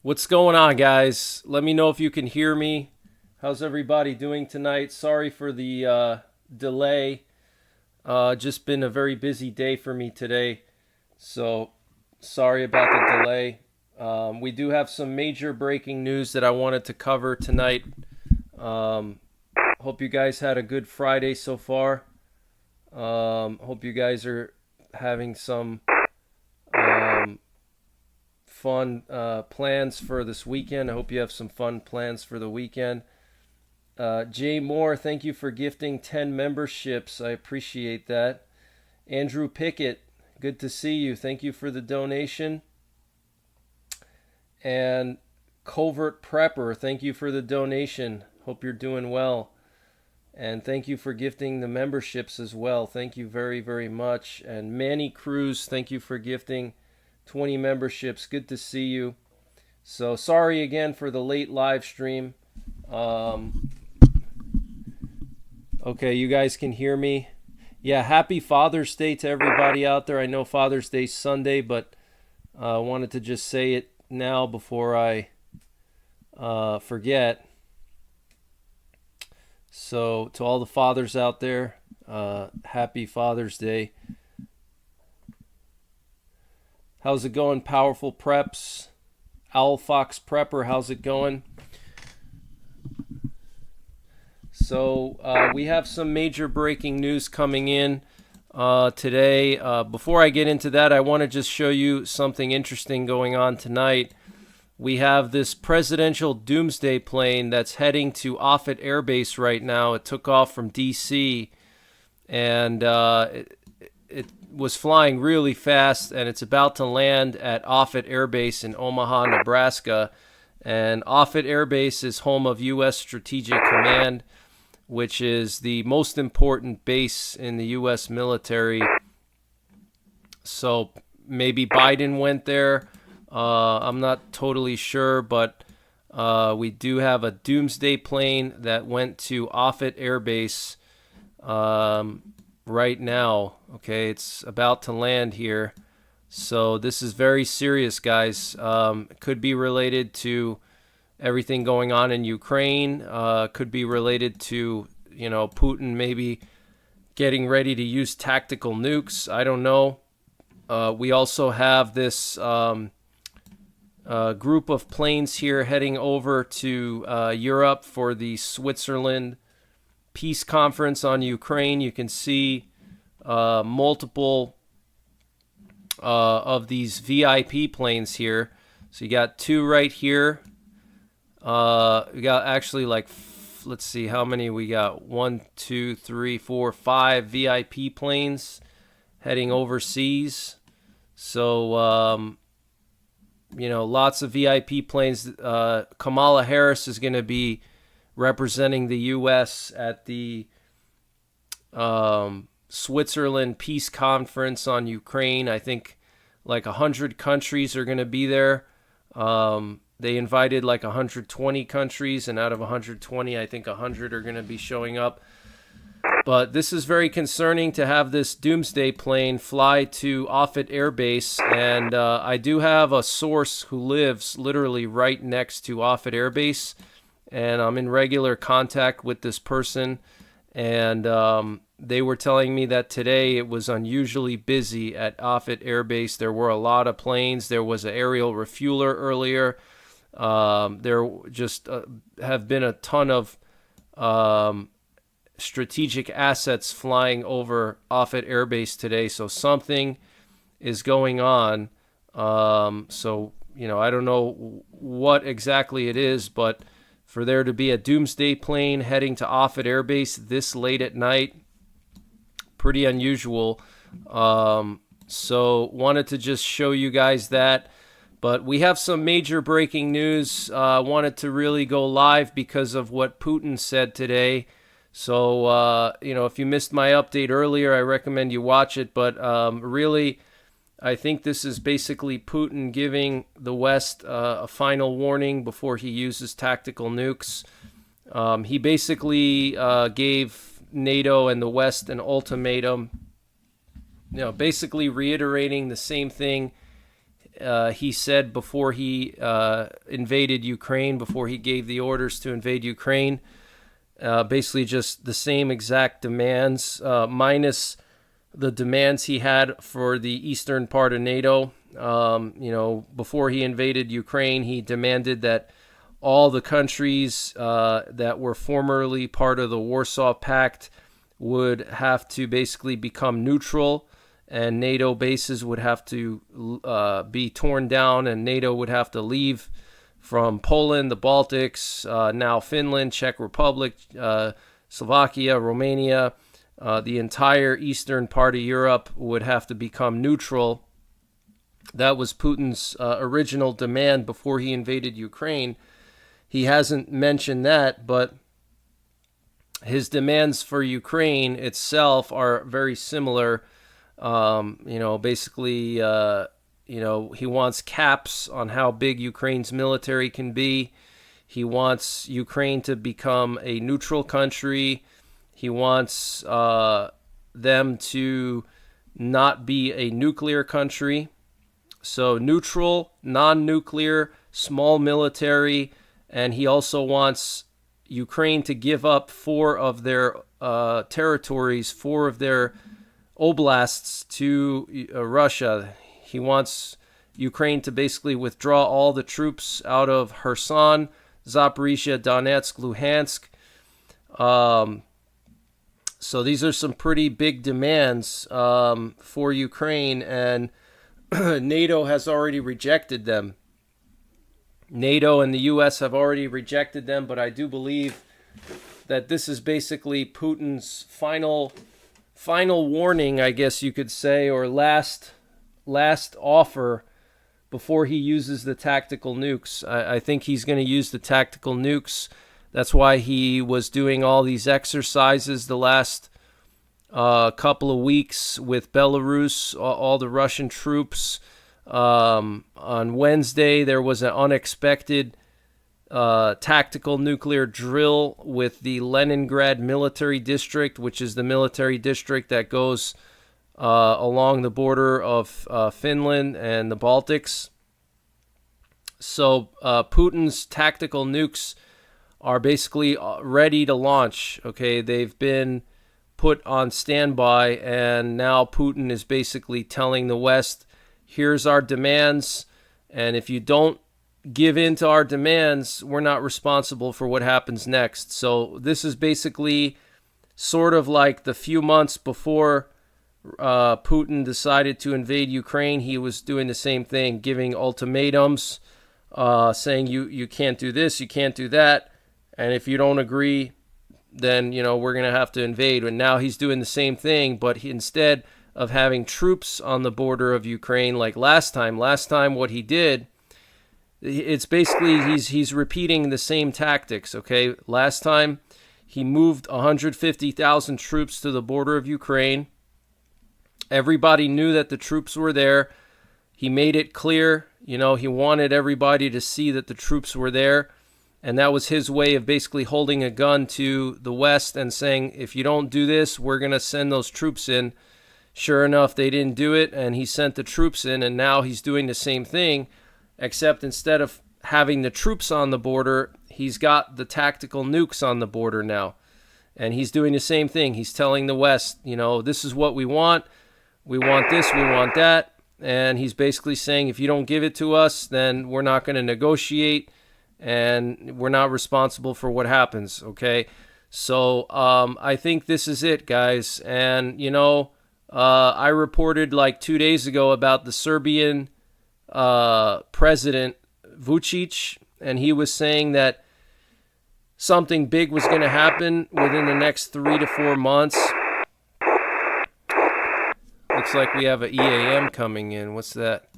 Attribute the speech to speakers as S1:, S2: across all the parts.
S1: What's going on, guys? Let me know if you can hear me. How's everybody doing tonight? Sorry for the delay. Just been a very busy day for me today, so sorry about the delay. We do have some major breaking news that I wanted to cover tonight. Hope you guys had a good Friday so far. Hope you guys are having some fun plans for this weekend. I hope you have some fun plans for the weekend. Jay Moore, thank you for gifting 10 memberships. I appreciate that. Andrew Pickett, good to see you. Thank you for the donation. And Covert Prepper, thank you for the donation. Hope you're doing well. And thank you for gifting the memberships as well. Thank you very, very much. And Manny Cruz, thank you for gifting 20 memberships. Good to see you. So sorry again for the late live stream. Okay, you guys can hear me. Yeah, happy Father's Day to everybody out there. I know Father's Day's Sunday, but I wanted to just say it now before I forget. So to all the fathers out there, happy Father's Day. How's it going, Powerful Preps? Owl Fox Prepper, how's it going? So we have some major breaking news coming in today. Before I get into that, I want to just show you something interesting going on tonight. We have this presidential doomsday plane that's heading to Offutt Air Base right now. It took off from D.C. and it was flying really fast, and it's about to land at Offutt Air Base in Omaha, Nebraska. And Offutt Air Base is home of U.S. Strategic Command, which is the most important base in the U.S. military. So maybe Biden went there. I'm not totally sure, but we do have a doomsday plane that went to Offutt Air Base right now. Okay, it's about to land here. So this is very serious, guys. It could be related to everything going on in Ukraine. Could be related to, Putin maybe getting ready to use tactical nukes. I don't know. We also have this group of planes here heading over to Europe for the Switzerland Peace Conference on Ukraine. You can see multiple of these VIP planes here. So you got two right here. We got actually let's see how many we got. 1, 2, 3, 4, 5 VIP planes heading overseas. So, lots of VIP planes. Kamala Harris is going to be representing the U.S. at the Switzerland Peace Conference on Ukraine. I think 100 countries are going to be there. They invited 120 countries, and out of 120, I think 100 are going to be showing up. But this is very concerning to have this doomsday plane fly to Offutt Air Base. And I do have a source who lives literally right next to Offutt Air Base. And I'm in regular contact with this person. And they were telling me that today it was unusually busy at Offutt Air Base. There were a lot of planes. There was an aerial refueler earlier. There just have been a ton of strategic assets flying over Offutt Air Base today. So something is going on. So, I don't know what exactly it is, but for there to be a doomsday plane heading to Offutt Air Base this late at night, pretty unusual. So wanted to just show you guys that. But we have some major breaking news. Wanted to really go live because of what Putin said today. So, if you missed my update earlier, I recommend you watch it. But really, I think this is basically Putin giving the West a final warning before he uses tactical nukes. He basically gave NATO and the West an ultimatum, basically reiterating the same thing he said before he invaded Ukraine, before he gave the orders to invade Ukraine. Basically just the same exact demands, minus the demands he had for the eastern part of NATO. Before he invaded Ukraine, he demanded that all the countries that were formerly part of the Warsaw Pact would have to basically become neutral, and NATO bases would have to be torn down, and NATO would have to leave from Poland, the Baltics, now Finland, Czech Republic, Slovakia, Romania. The entire eastern part of Europe would have to become neutral. That was Putin's original demand before he invaded Ukraine. He hasn't mentioned that, but his demands for Ukraine itself are very similar. Basically, he wants caps on how big Ukraine's military can be. He wants Ukraine to become a neutral country. He wants them to not be a nuclear country. So neutral, non-nuclear, small military, and he also wants Ukraine to give up 4 of their territories, 4 of their oblasts to Russia. He wants Ukraine to basically withdraw all the troops out of Kherson, Zaporizhia, Donetsk, Luhansk. So these are some pretty big demands for Ukraine, and NATO has already rejected them. NATO and the U.S. have already rejected them, but I do believe that this is basically Putin's final warning, I guess you could say, or last offer before he uses the tactical nukes. I think he's going to use the tactical nukes. That's why he was doing all these exercises the last couple of weeks with Belarus, all the Russian troops. On Wednesday, there was an unexpected tactical nuclear drill with the Leningrad military district, which is the military district that goes along the border of Finland and the Baltics. So Putin's tactical nukes are basically ready to launch. Okay, they've been put on standby, and now Putin is basically telling the West, here's our demands, and if you don't give in to our demands, we're not responsible for what happens next. So this is basically sort of like the few months before Putin decided to invade Ukraine. He was doing the same thing, giving ultimatums, saying you can't do this, you can't do that, and if you don't agree, then we're going to have to invade. And now he's doing the same thing, but instead of having troops on the border of Ukraine like last time what he did, it's basically he's repeating the same tactics. Okay, last time he moved 150,000 troops to the border of Ukraine. Everybody knew that the troops were there. He made it clear, he wanted everybody to see that the troops were there. And that was his way of basically holding a gun to the West and saying, if you don't do this, we're going to send those troops in. Sure enough, they didn't do it, and he sent the troops in, and now he's doing the same thing, except instead of having the troops on the border, he's got the tactical nukes on the border now. And he's doing the same thing. He's telling the West, this is what we want. We want this, we want that. And he's basically saying, if you don't give it to us, then we're not going to negotiate, and we're not responsible for what happens, okay? So I think this is it, guys. And, I reported like 2 days ago about the Serbian president, Vučić, and he was saying that something big was going to happen within the next 3 to 4 months. Looks like we have an EAM coming in. What's that?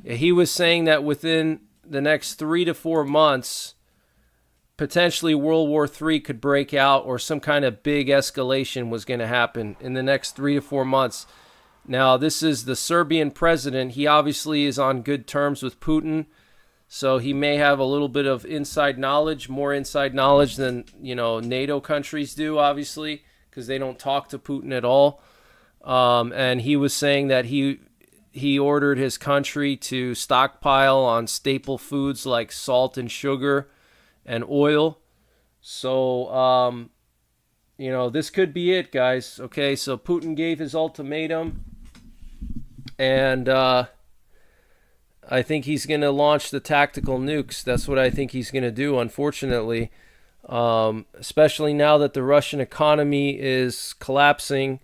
S1: He was saying that within the next 3 to 4 months, potentially World War III could break out, or some kind of big escalation was going to happen in the next 3 to 4 months. Now, this is the Serbian president. He obviously is on good terms with Putin, so he may have a little bit of inside knowledge, more inside knowledge than, NATO countries do, obviously, because they don't talk to Putin at all. And he was saying that he ordered his country to stockpile on staple foods like salt and sugar and oil. So, this could be it, guys. Okay, so Putin gave his ultimatum, and I think he's going to launch the tactical nukes. That's what I think he's going to do, unfortunately, especially now that the Russian economy is collapsing.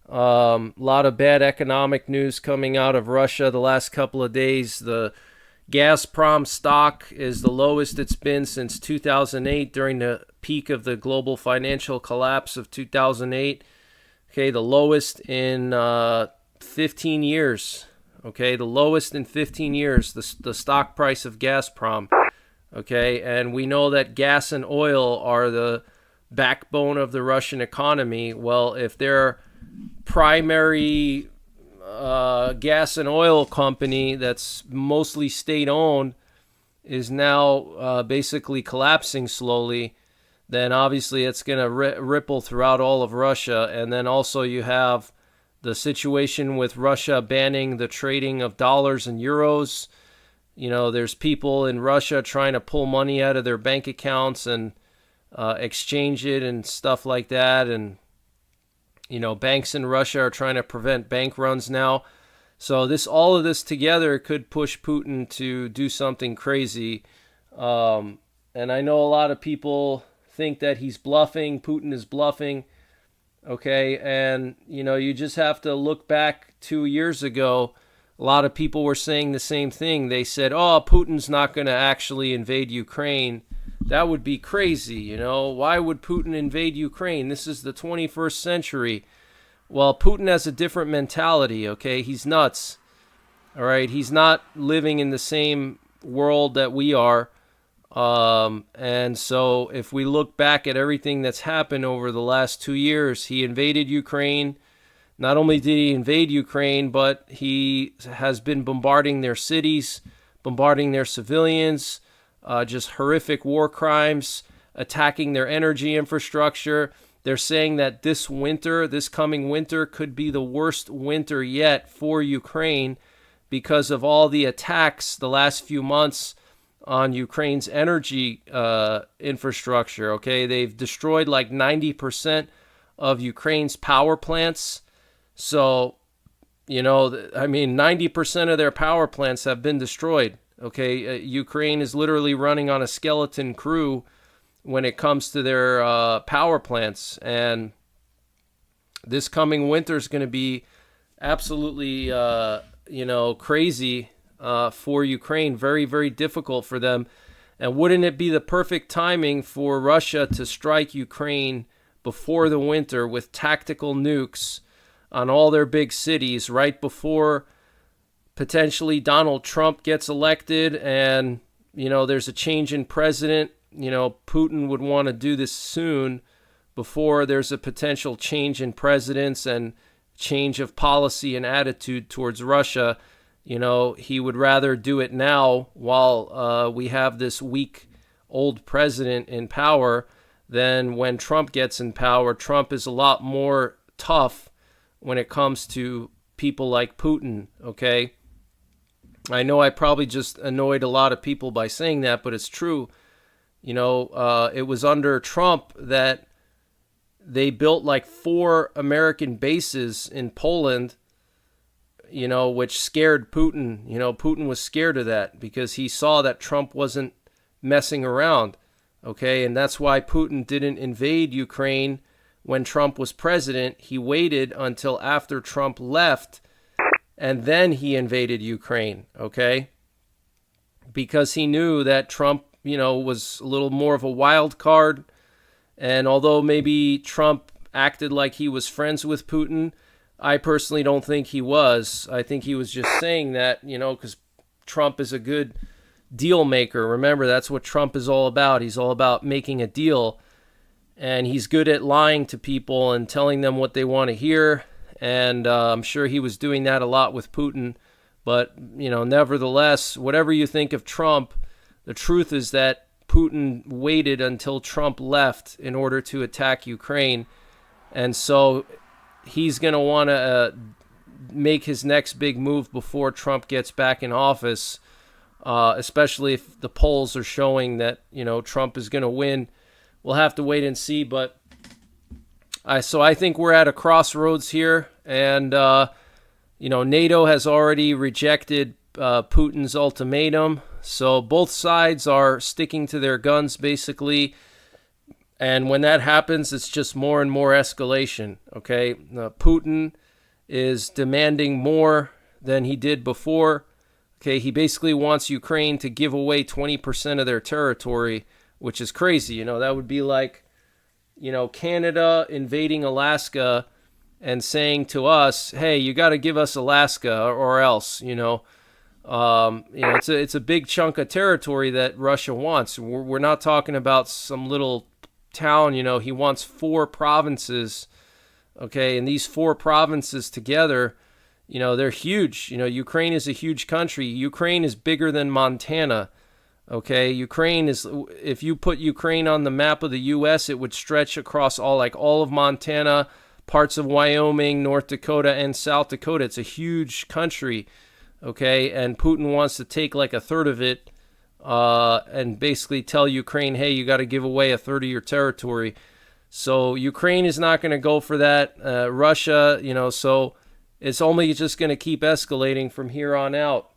S1: A lot of bad economic news coming out of Russia the last couple of days. The Gazprom stock is the lowest it's been since 2008 during the peak of the global financial collapse of 2008. Okay, the lowest in 15 years. Okay, the lowest in 15 years, the stock price of Gazprom. Okay, and we know that gas and oil are the backbone of the Russian economy. Well, if their primary gas and oil company that's mostly state-owned is now basically collapsing slowly, then obviously it's going to ripple throughout all of Russia. And then also you have the situation with Russia banning the trading of dollars and euros. There's people in Russia trying to pull money out of their bank accounts and exchange it and stuff like that. And, banks in Russia are trying to prevent bank runs now. So all of this together could push Putin to do something crazy. And I know a lot of people think that he's bluffing. Putin is bluffing. Okay. And, you just have to look back 2 years ago. A lot of people were saying the same thing. They said, Putin's not going to actually invade Ukraine. That would be crazy. Why would Putin invade Ukraine? This is the 21st century. Well, Putin has a different mentality, okay? He's nuts, all right? He's not living in the same world that we are. And so if we look back at everything that's happened over the last 2 years, he invaded Ukraine. Not only did he invade Ukraine, but he has been bombarding their cities, bombarding their civilians, just horrific war crimes, attacking their energy infrastructure. They're saying that this coming winter, could be the worst winter yet for Ukraine because of all the attacks the last few months on Ukraine's energy infrastructure. Okay, they've destroyed like 90% of Ukraine's power plants. So, 90% of their power plants have been destroyed. Okay, Ukraine is literally running on a skeleton crew when it comes to their power plants. And this coming winter is going to be absolutely, crazy for Ukraine. Very, very difficult for them. And wouldn't it be the perfect timing for Russia to strike Ukraine before the winter with tactical nukes on all their big cities right before potentially Donald Trump gets elected and, there's a change in president? Putin would want to do this soon before there's a potential change in presidents and change of policy and attitude towards Russia. He would rather do it now while we have this weak old president in power than when Trump gets in power. Trump is a lot more tough when it comes to people like Putin, okay? I know I probably just annoyed a lot of people by saying that, but it's true. It was under Trump that they built like 4 American bases in Poland, which scared Putin. Putin was scared of that because he saw that Trump wasn't messing around, okay? And that's why Putin didn't invade Ukraine when Trump was president. He waited until after Trump left, and then he invaded Ukraine, okay? Because he knew that Trump, was a little more of a wild card. And although maybe Trump acted like he was friends with Putin, I personally don't think he was. I think he was just saying that, because Trump is a good deal maker. Remember, that's what Trump is all about. He's all about making a deal. And he's good at lying to people and telling them what they want to hear. And I'm sure he was doing that a lot with Putin. But, nevertheless, whatever you think of Trump, the truth is that Putin waited until Trump left in order to attack Ukraine. And so he's going to want to make his next big move before Trump gets back in office, especially if the polls are showing that, Trump is going to win. We'll have to wait and see, but so I think we're at a crossroads here, and NATO has already rejected Putin's ultimatum, so both sides are sticking to their guns basically, and when that happens, it's just more and more escalation. Okay, Putin is demanding more than he did before. Okay, he basically wants Ukraine to give away 20% of their territory, which is crazy. That would be like, Canada invading Alaska and saying to us, "Hey, you got to give us Alaska or else." It's a big chunk of territory that Russia wants. We're not talking about some little town. He wants 4 provinces. Okay, and these 4 provinces together, they're huge. Ukraine is a huge country. Ukraine is bigger than Montana. Okay, Ukraine is, if you put Ukraine on the map of the U.S., it would stretch across all of Montana, parts of Wyoming, North Dakota, and South Dakota. It's a huge country, okay, and Putin wants to take like a third of it and basically tell Ukraine, hey, you got to give away a third of your territory. So Ukraine is not going to go for that. Russia, so it's only just going to keep escalating from here on out.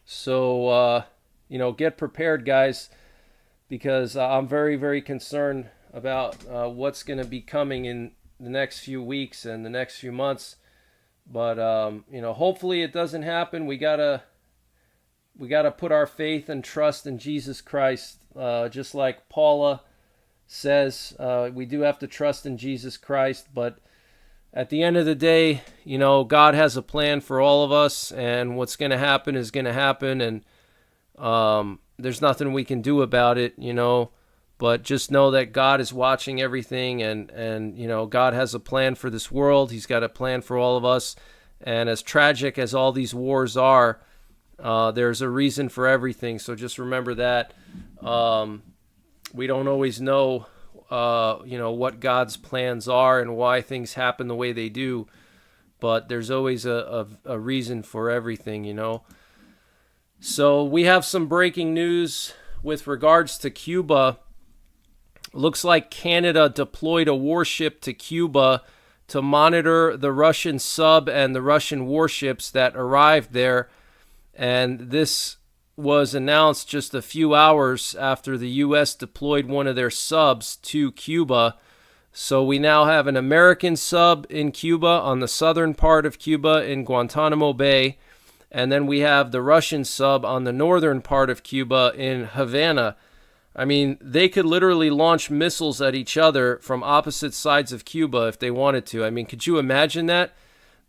S1: So, get prepared, guys, because I'm very, very concerned about what's going to be coming in the next few weeks and the next few months. But, hopefully it doesn't happen. We gotta put our faith and trust in Jesus Christ, just like Paula says. We do have to trust in Jesus Christ, but at the end of the day, God has a plan for all of us, and what's going to happen is going to happen, and there's nothing we can do about it, but just know that God is watching everything, and God has a plan for this world. He's got a plan for all of us, and as tragic as all these wars are, there's a reason for everything. So just remember that. We don't always know, what God's plans are and why things happen the way they do, but there's always a reason for everything, So we have some breaking news with regards to Cuba. Looks like Canada deployed a warship to Cuba to monitor the Russian sub and the Russian warships that arrived there, and this was announced just a few hours after the U.S. deployed one of their subs to Cuba. So we now have an American sub in Cuba, on the southern part of Cuba in Guantanamo Bay, and then we have the Russian sub on the northern part of Cuba in Havana. I mean, they could literally launch missiles at each other from opposite sides of Cuba if they wanted to. I mean, could you imagine that?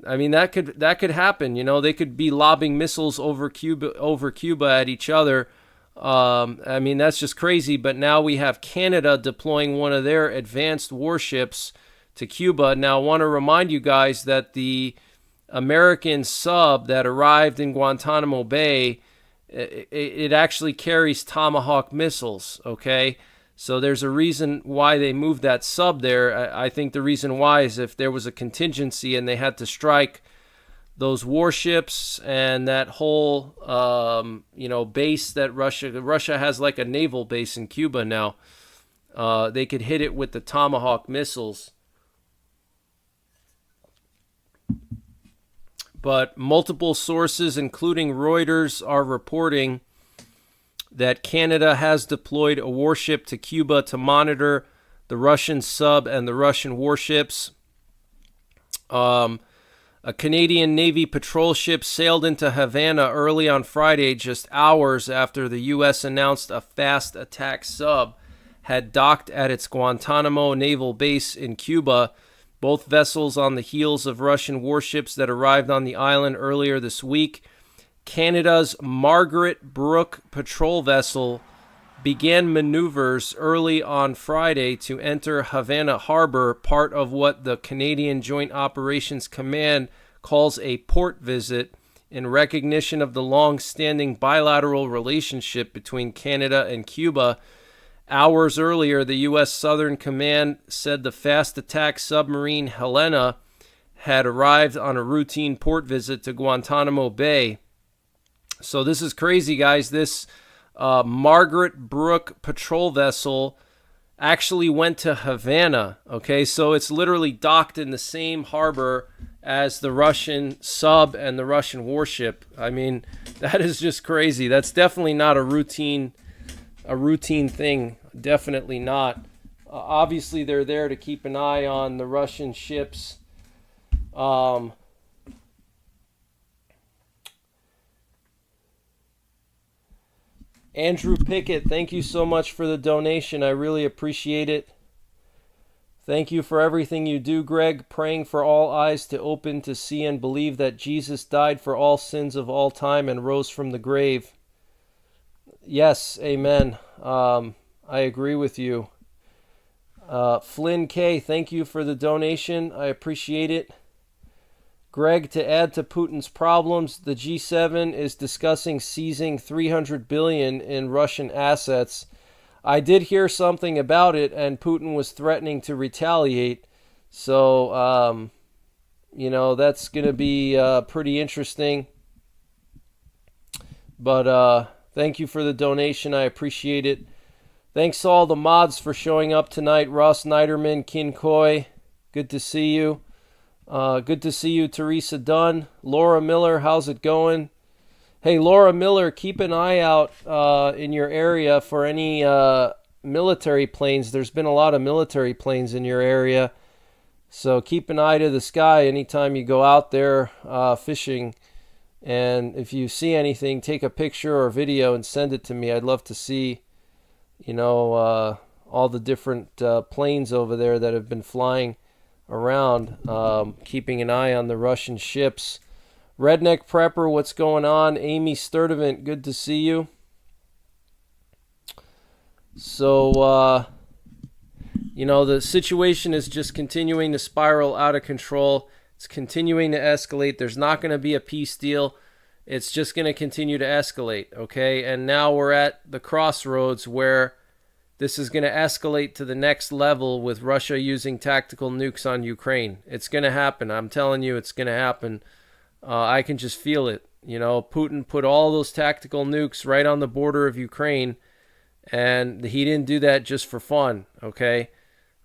S1: I mean, that could happen. They could be lobbing missiles over Cuba at each other. I mean, that's just crazy. But now we have Canada deploying one of their advanced warships to Cuba. Now, I want to remind you guys that the American sub that arrived in Guantanamo Bay, it actually carries Tomahawk missiles. Okay. So there's a reason why they moved that sub there. I think the reason why is if there was a contingency and they had to strike those warships and that whole, base that Russia has, like a naval base in Cuba now, they could hit it with the Tomahawk missiles. But multiple sources, including Reuters, are reporting that Canada has deployed a warship to Cuba to monitor the Russian sub and the Russian warships. A Canadian Navy patrol ship sailed into Havana early on Friday, just hours after the U.S. announced a fast attack sub had docked at its Guantanamo naval base in Cuba. Both vessels on the heels of Russian warships that arrived on the island earlier this week. Canada's Margaret Brooke patrol vessel began maneuvers early on Friday to enter Havana Harbor, part of what the Canadian Joint Operations Command calls a port visit, in recognition of the long-standing bilateral relationship between Canada and Cuba. Hours earlier, the U.S. Southern Command said the fast attack submarine Helena had arrived on a routine port visit to Guantanamo Bay. So this is crazy, guys. This Margaret Brooke patrol vessel actually went to Havana. Okay, so it's literally docked in the same harbor as the Russian sub and the Russian warship. I mean, that is just crazy. That's definitely not a routine thing. Definitely not. Obviously, they're there to keep an eye on the Russian ships. Andrew Pickett, thank you so much for the donation. I really appreciate it. Thank you for everything you do, Greg. Praying for all eyes to open to see and believe that Jesus died for all sins of all time and rose from the grave. Yes, amen. I agree with you. Flynn K, thank you for the donation. I appreciate it. Greg, to add to Putin's problems, the G7 is discussing seizing $300 billion in Russian assets. I did hear something about it, and Putin was threatening to retaliate. So, that's going to be pretty interesting. But thank you for the donation. I appreciate it. Thanks to all the mods for showing up tonight. Ross Niderman, Kin Koi, good to see you. Good to see you, Teresa Dunn. Laura Miller, how's it going? Hey, Laura Miller, keep an eye out in your area for any military planes. There's been a lot of military planes in your area. So keep an eye to the sky anytime you go out there fishing. And if you see anything, take a picture or video and send it to me. I'd love to see, all the different planes over there that have been flying around, keeping an eye on the Russian ships. Redneck Prepper, what's going on? Amy Sturdivant, good to see you. So, the situation is just continuing to spiral out of control. It's continuing to escalate. There's not going to be a peace deal. It's just going to continue to escalate, okay? And now we're at the crossroads where this is going to escalate to the next level with Russia using tactical nukes on Ukraine. It's going to happen. I'm telling you, it's going to happen. I can just feel it. Putin put all those tactical nukes right on the border of Ukraine, and he didn't do that just for fun, okay?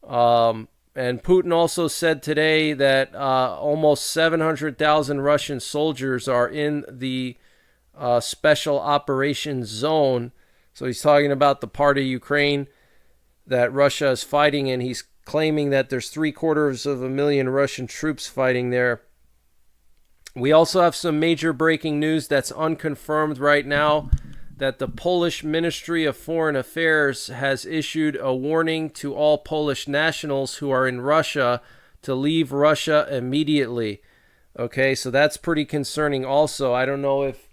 S1: And Putin also said today that almost 700,000 Russian soldiers are in the special operations zone. So he's talking about the part of Ukraine that Russia is fighting in. He's claiming that there's 750,000 Russian troops fighting there. We also have some major breaking news that's unconfirmed right now, that the Polish Ministry of Foreign Affairs has issued a warning to all Polish nationals who are in Russia to leave Russia immediately. Okay, so that's pretty concerning also. I don't know if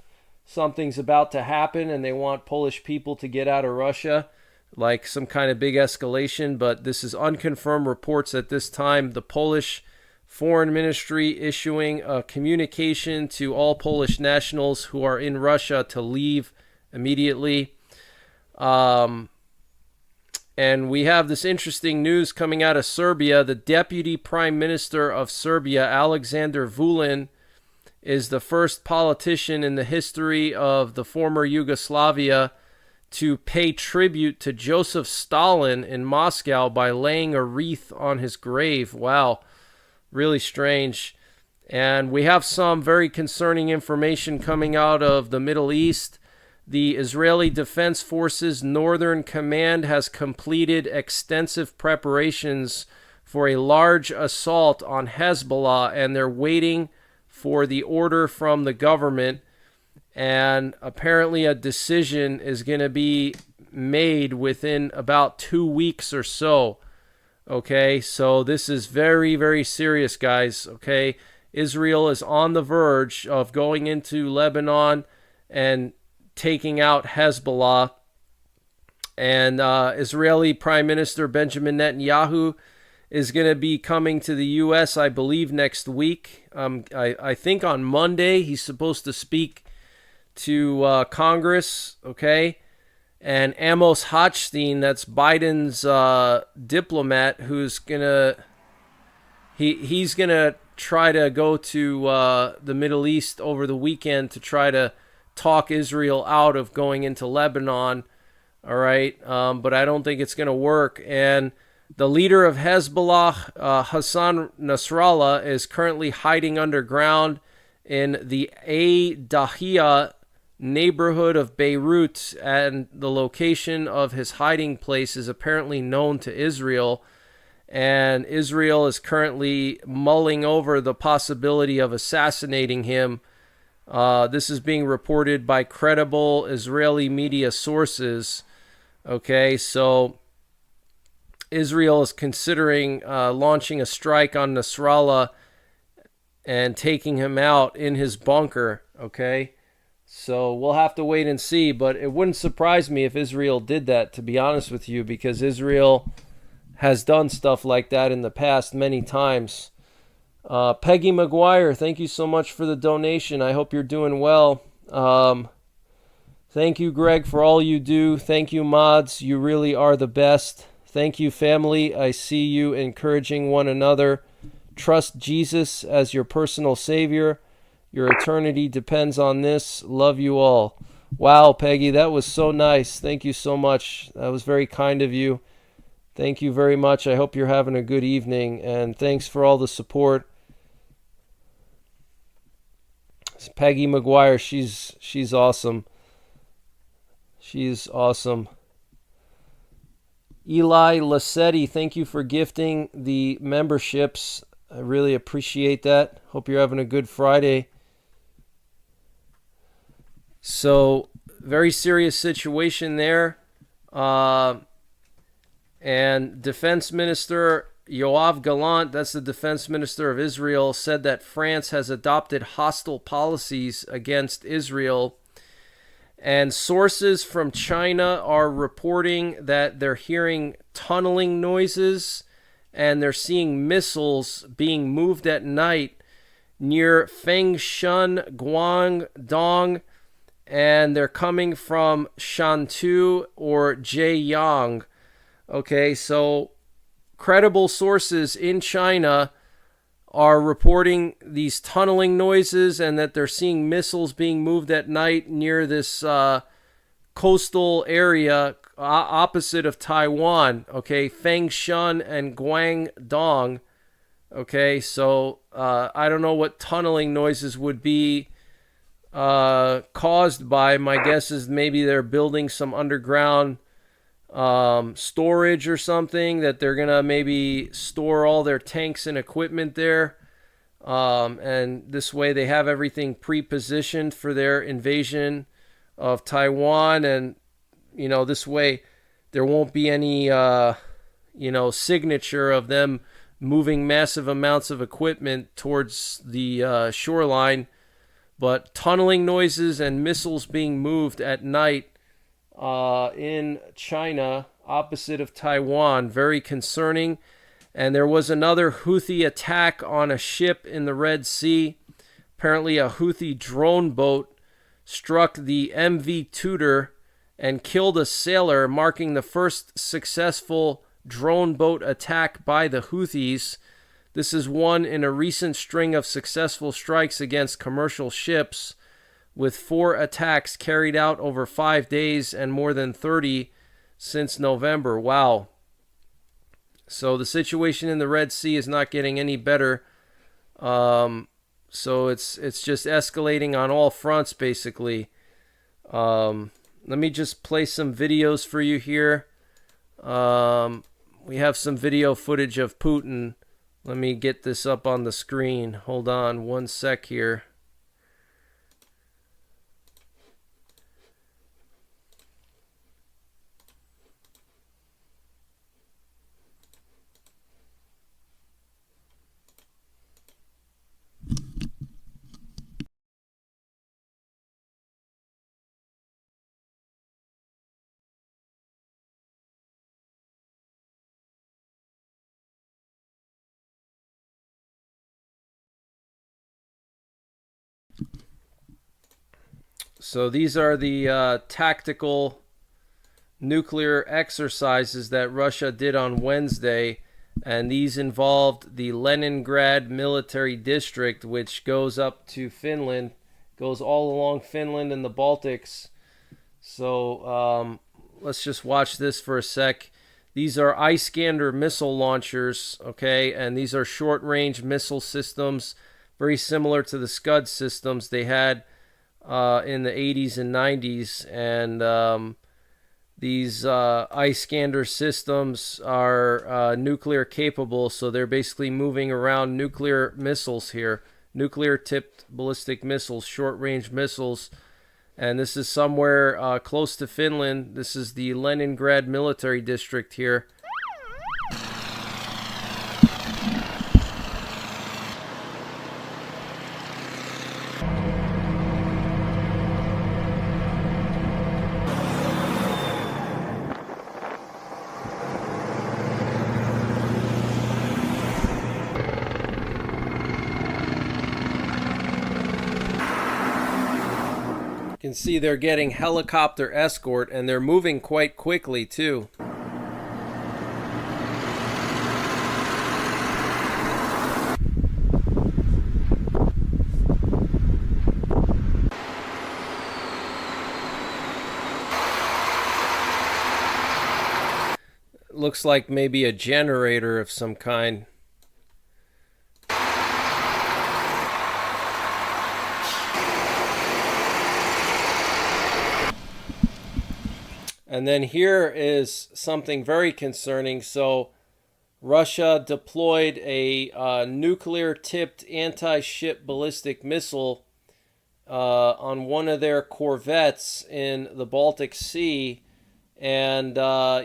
S1: something's about to happen and they want Polish people to get out of Russia, like some kind of big escalation, but this is unconfirmed reports at this time. The Polish Foreign Ministry issuing a communication to all Polish nationals who are in Russia to leave immediately. And we have this interesting news coming out of Serbia. The Deputy Prime Minister of Serbia, Alexander Vulin, is the first politician in the history of the former Yugoslavia to pay tribute to Joseph Stalin in Moscow by laying a wreath on his grave. Wow, really strange. And we have some very concerning information coming out of the Middle East. The Israeli Defense Forces Northern Command has completed extensive preparations for a large assault on Hezbollah, and they're waiting for the order from the government, and apparently a decision is going to be made within about 2 weeks or so. Okay, so this is very, very serious, guys. Okay, Israel is on the verge of going into Lebanon and taking out Hezbollah, and Israeli Prime Minister Benjamin Netanyahu is going to be coming to the U.S., I believe, next week. I think on Monday he's supposed to speak to Congress, okay? And Amos Hochstein, that's Biden's diplomat, who's going to... He's going to try to go to the Middle East over the weekend to try to talk Israel out of going into Lebanon. All right, but I don't think it's going to work. And the leader of Hezbollah, Hassan Nasrallah, is currently hiding underground in the Dahia neighborhood of Beirut, and the location of his hiding place is apparently known to Israel. And Israel is currently mulling over the possibility of assassinating him. This is being reported by credible Israeli media sources. Okay, so Israel is considering launching a strike on Nasrallah and taking him out in his bunker. Okay, so we'll have to wait and see, but it wouldn't surprise me if Israel did that, to be honest with you, because Israel has done stuff like that in the past many times. Peggy McGuire, thank you so much for the donation. I hope you're doing well. Thank you, Greg, for all you do. Thank you, mods. You really are the best. Thank you, family. I see you encouraging one another. Trust Jesus as your personal savior. Your eternity depends on this. Love you all. Wow, Peggy, that was so nice. Thank you so much. That was very kind of you. Thank you very much. I hope you're having a good evening, and thanks for all the support. It's Peggy McGuire, she's awesome. She's awesome. Eli Lassetti, thank you for gifting the memberships. I really appreciate that. Hope you're having a good Friday. So, very serious situation there. And Defense Minister Yoav Gallant, that's the Defense Minister of Israel, said that France has adopted hostile policies against Israel. And sources from China are reporting that they're hearing tunneling noises and they're seeing missiles being moved at night near Fengshan, Guangdong, and they're coming from Shantou or Zhejiang. Okay, so credible sources in China are reporting these tunneling noises and that they're seeing missiles being moved at night near this coastal area opposite of Taiwan. Okay, Fengshan and Guangdong. Okay, so I don't know what tunneling noises would be caused by. My guess is maybe they're building some underground storage or something, that they're gonna maybe store all their tanks and equipment there, and this way they have everything pre-positioned for their invasion of Taiwan. And this way there won't be any signature of them moving massive amounts of equipment towards the shoreline. But tunneling noises and missiles being moved at night in China, opposite of Taiwan, very concerning. And there was another Houthi attack on a ship in the Red Sea. Apparently a Houthi drone boat struck the MV Tudor and killed a sailor, marking the first successful drone boat attack by the Houthis. This is one in a recent string of successful strikes against commercial ships, with 4 attacks carried out over 5 days and more than 30 since November. Wow. So the situation in the Red Sea is not getting any better. So it's just escalating on all fronts, basically. Let me just play some videos for you here. We have some video footage of Putin. Let me get this up on the screen. Hold on one sec here. So these are the tactical nuclear exercises that Russia did on Wednesday. And these involved the Leningrad military district, which goes up to Finland, goes all along Finland and the Baltics. So let's just watch this for a sec. These are Iskander missile launchers, okay, and these are short-range missile systems, very similar to the Scud systems they had in the 80s and 90s. And these Iskander systems are nuclear capable, so they're basically moving around nuclear missiles here, nuclear-tipped ballistic missiles, short-range missiles. And this is somewhere close to Finland. This is the Leningrad military district here. You can see they're getting helicopter escort, and they're moving quite quickly too. Looks like maybe a generator of some kind. And then here is something very concerning. So Russia deployed a nuclear-tipped anti-ship ballistic missile on one of their corvettes in the Baltic Sea. And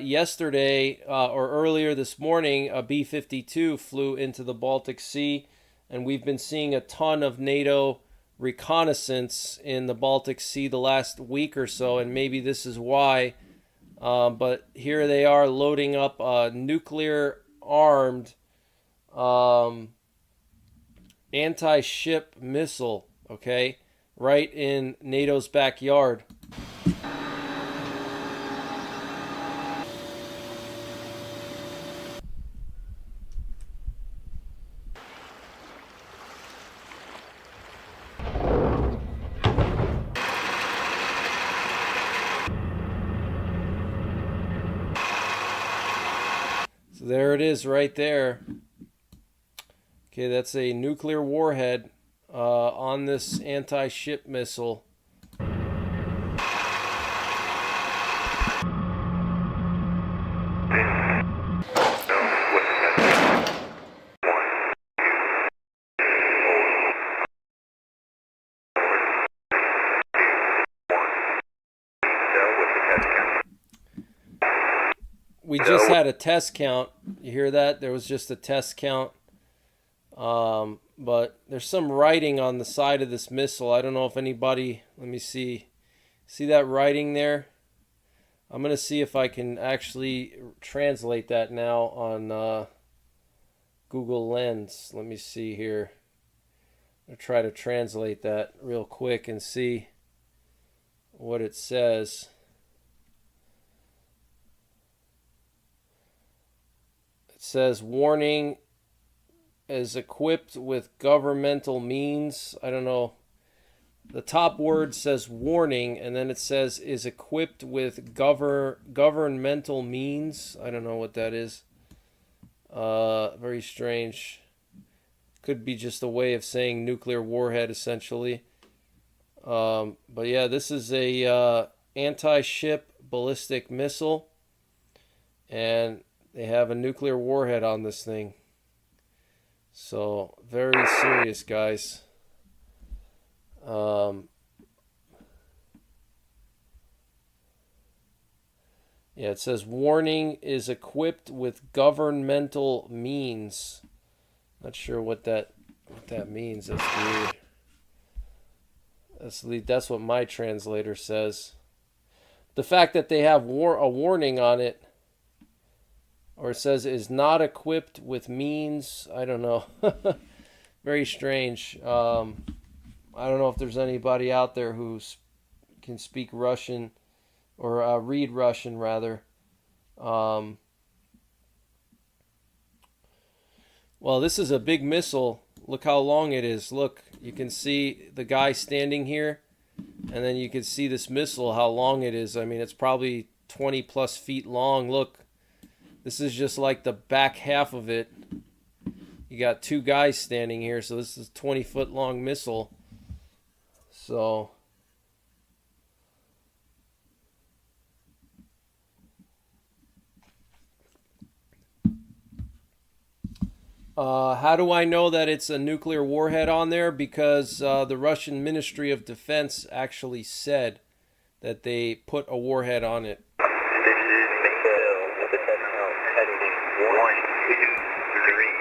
S1: yesterday, or earlier this morning, a B-52 flew into the Baltic Sea. And we've been seeing a ton of NATO reconnaissance in the Baltic Sea the last week or so. And maybe this is why. But here they are loading up a nuclear-armed anti-ship missile, okay, right in NATO's backyard. So there it is right there. Okay, that's a nuclear warhead on this anti-ship missile. We just had a test count. You hear that? There was just a test count. But there's some writing on the side of this missile. I don't know if anybody... Let me see. See that writing there? I'm going to see if I can actually translate that now on Google Lens. Let me see here. I'm going to try to translate that real quick and see what it says. It says, warning, is equipped with governmental means. I don't know. The top word says warning, and then it says is equipped with governmental means. I don't know what that is. Very strange. Could be just a way of saying nuclear warhead, essentially. But yeah, this is a anti-ship ballistic missile, and they have a nuclear warhead on this thing. So, very serious, guys. Yeah, it says warning is equipped with governmental means. Not sure what that means. That's weird. That's what my translator says. The fact that they have a warning on it, or it says is not equipped with means, I don't know. Very strange. I don't know if there's anybody out there who can speak Russian, or read Russian rather. Well, this is a big missile. Look how long it is. Look, you can see the guy standing here, and then you can see this missile, how long it is. I mean, it's probably 20 plus feet long. Look, this is just like the back half of it. You got two guys standing here, so this is a 20-foot long missile. So how do I know that it's a nuclear warhead on there? Because the Russian Ministry of Defense actually said that they put a warhead on it.
S2: This is Miguel with the test count heading 1, 2, 3,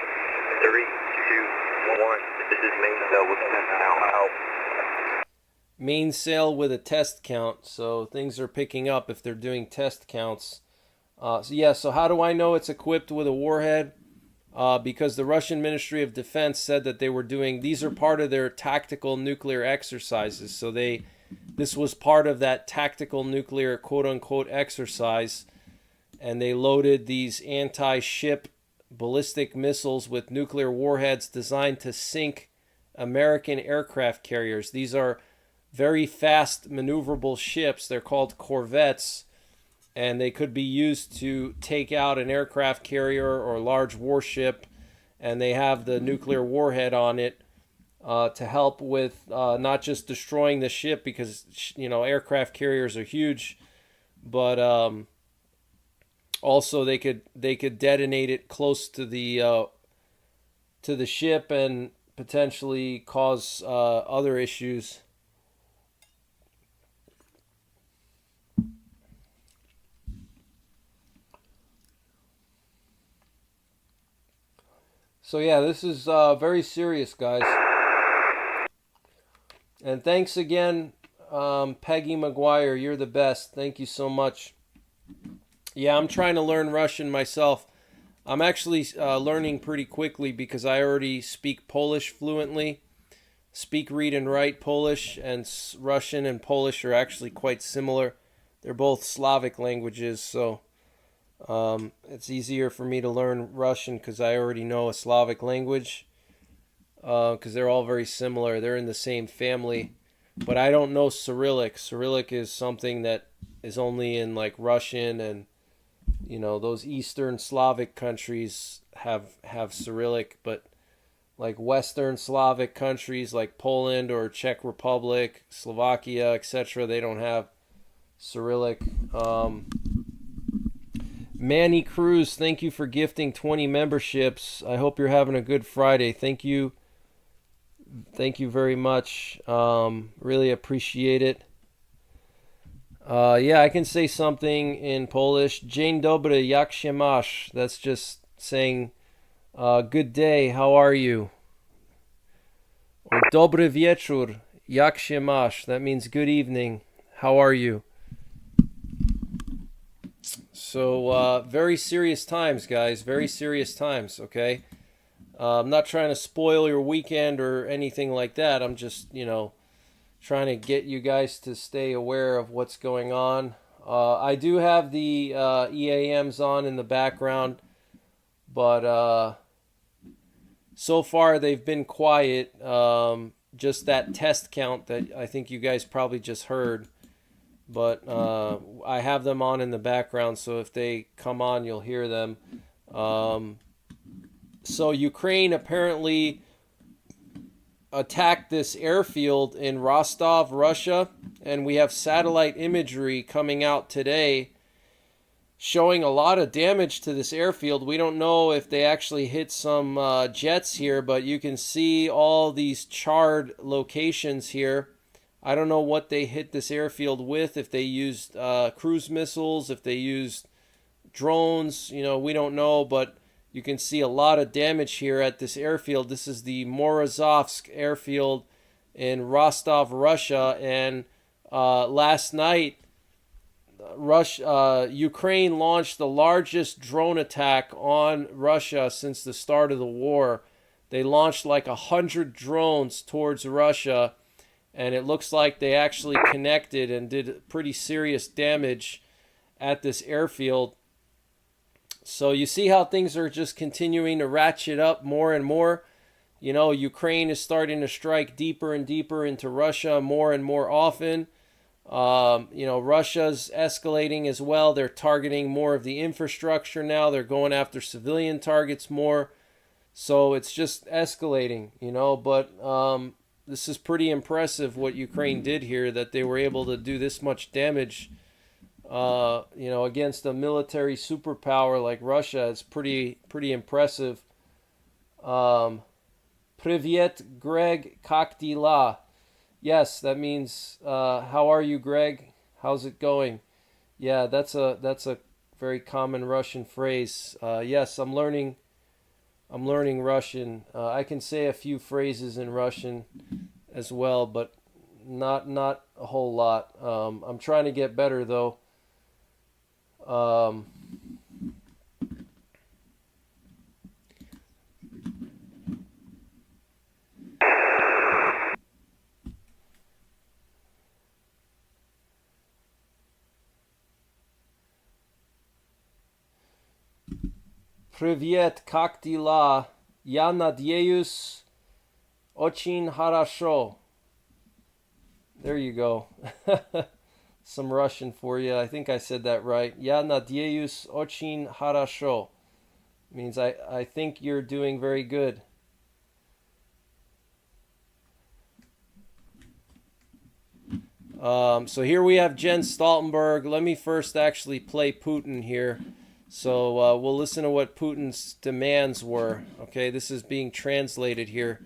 S2: 3, 2, 1. This is Miguel with the test count out.
S1: Mainsail with a test count, so things are picking up if they're doing test counts. So how do I know it's equipped with a warhead? Because the Russian Ministry of Defense said that they were doing, these are part of their tactical nuclear exercises. So this was part of that tactical nuclear quote-unquote exercise, and they loaded these anti-ship ballistic missiles with nuclear warheads designed to sink American aircraft carriers. These are very fast maneuverable ships. They're called corvettes, and they could be used to take out an aircraft carrier or large warship, and they have the nuclear warhead on it to help with not just destroying the ship, because aircraft carriers are huge, but also they could detonate it close to the ship and potentially cause other issues. So yeah, this is very serious, guys. And thanks again, Peggy McGuire. You're the best. Thank you so much. Yeah, I'm trying to learn Russian myself. I'm actually learning pretty quickly because I already speak Polish fluently. Speak, read, and write Polish, and Russian and Polish are actually quite similar. They're both Slavic languages, so it's easier for me to learn Russian because I already know a Slavic language, because they're all very similar. They're in the same family, but I don't know Cyrillic. Cyrillic is something that is only in like Russian, and those Eastern Slavic countries have Cyrillic, but like Western Slavic countries like Poland or Czech Republic, Slovakia, etc., they don't have Cyrillic. Manny Cruz, thank you for gifting 20 memberships. I hope you're having a good Friday. Thank you. Thank you very much. Really appreciate it. Yeah, I can say something in Polish. Dzień dobry, jak się masz? That's just saying good day, how are you? Or dobry wieczór, jak się masz? That means good evening, how are you? So, very serious times, guys. Very serious times, okay? I'm not trying to spoil your weekend or anything like that. I'm just, trying to get you guys to stay aware of what's going on. I do have the EAMs on in the background, but so far they've been quiet. Just that test count that I think you guys probably just heard. But I have them on in the background, so if they come on, you'll hear them. So Ukraine apparently attacked this airfield in Rostov, Russia, and we have satellite imagery coming out today showing a lot of damage to this airfield. We don't know if they actually hit some jets here, but you can see all these charred locations here. I don't know what they hit this airfield with, if they used cruise missiles, if they used drones, we don't know, but you can see a lot of damage here at this airfield. This is the Morozovsk airfield in Rostov, Russia, and last night, Ukraine launched the largest drone attack on Russia since the start of the war. They launched like 100 drones towards Russia, and it looks like they actually connected and did pretty serious damage at this airfield. So you see how things are just continuing to ratchet up more and more. You know, Ukraine is starting to strike deeper and deeper into Russia more and more often. You know, Russia's escalating as well. They're targeting more of the infrastructure now. They're going after civilian targets more. So it's just escalating, you know. But this is pretty impressive what Ukraine did here, that they were able to do this much damage, you know, against a military superpower like Russia. It's pretty impressive. Privyet, Greg, Kak dela? Yes, that means how are you, Greg? How's it going? Yeah, that's a very common Russian phrase. Yes, I'm learning Russian. I can say a few phrases in Russian as well, but not a whole lot. I'm trying to get better though. Привет, как дела? Я надеюсь, очень хорошо. There you go. Some Russian for you. I think I said that right. Я надеюсь, очень хорошо. Means I think you're doing very good. So here we have Jens Stoltenberg. Let me first actually play Putin here. So we'll listen to what Putin's demands were. Okay, this is being translated here.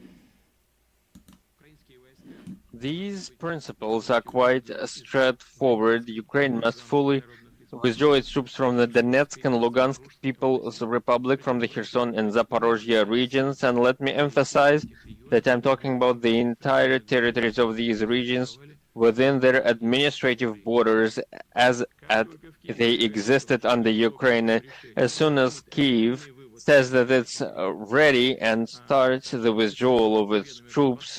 S3: These principles are quite straightforward. Ukraine must fully withdraw its troops from the Donetsk and Lugansk People's Republic, from the Kherson and Zaporozhye regions. And let me emphasize that I'm talking about the entire territories of these regions within their administrative borders as they existed under Ukraine. As soon as Kyiv says that it's ready and starts the withdrawal of its troops,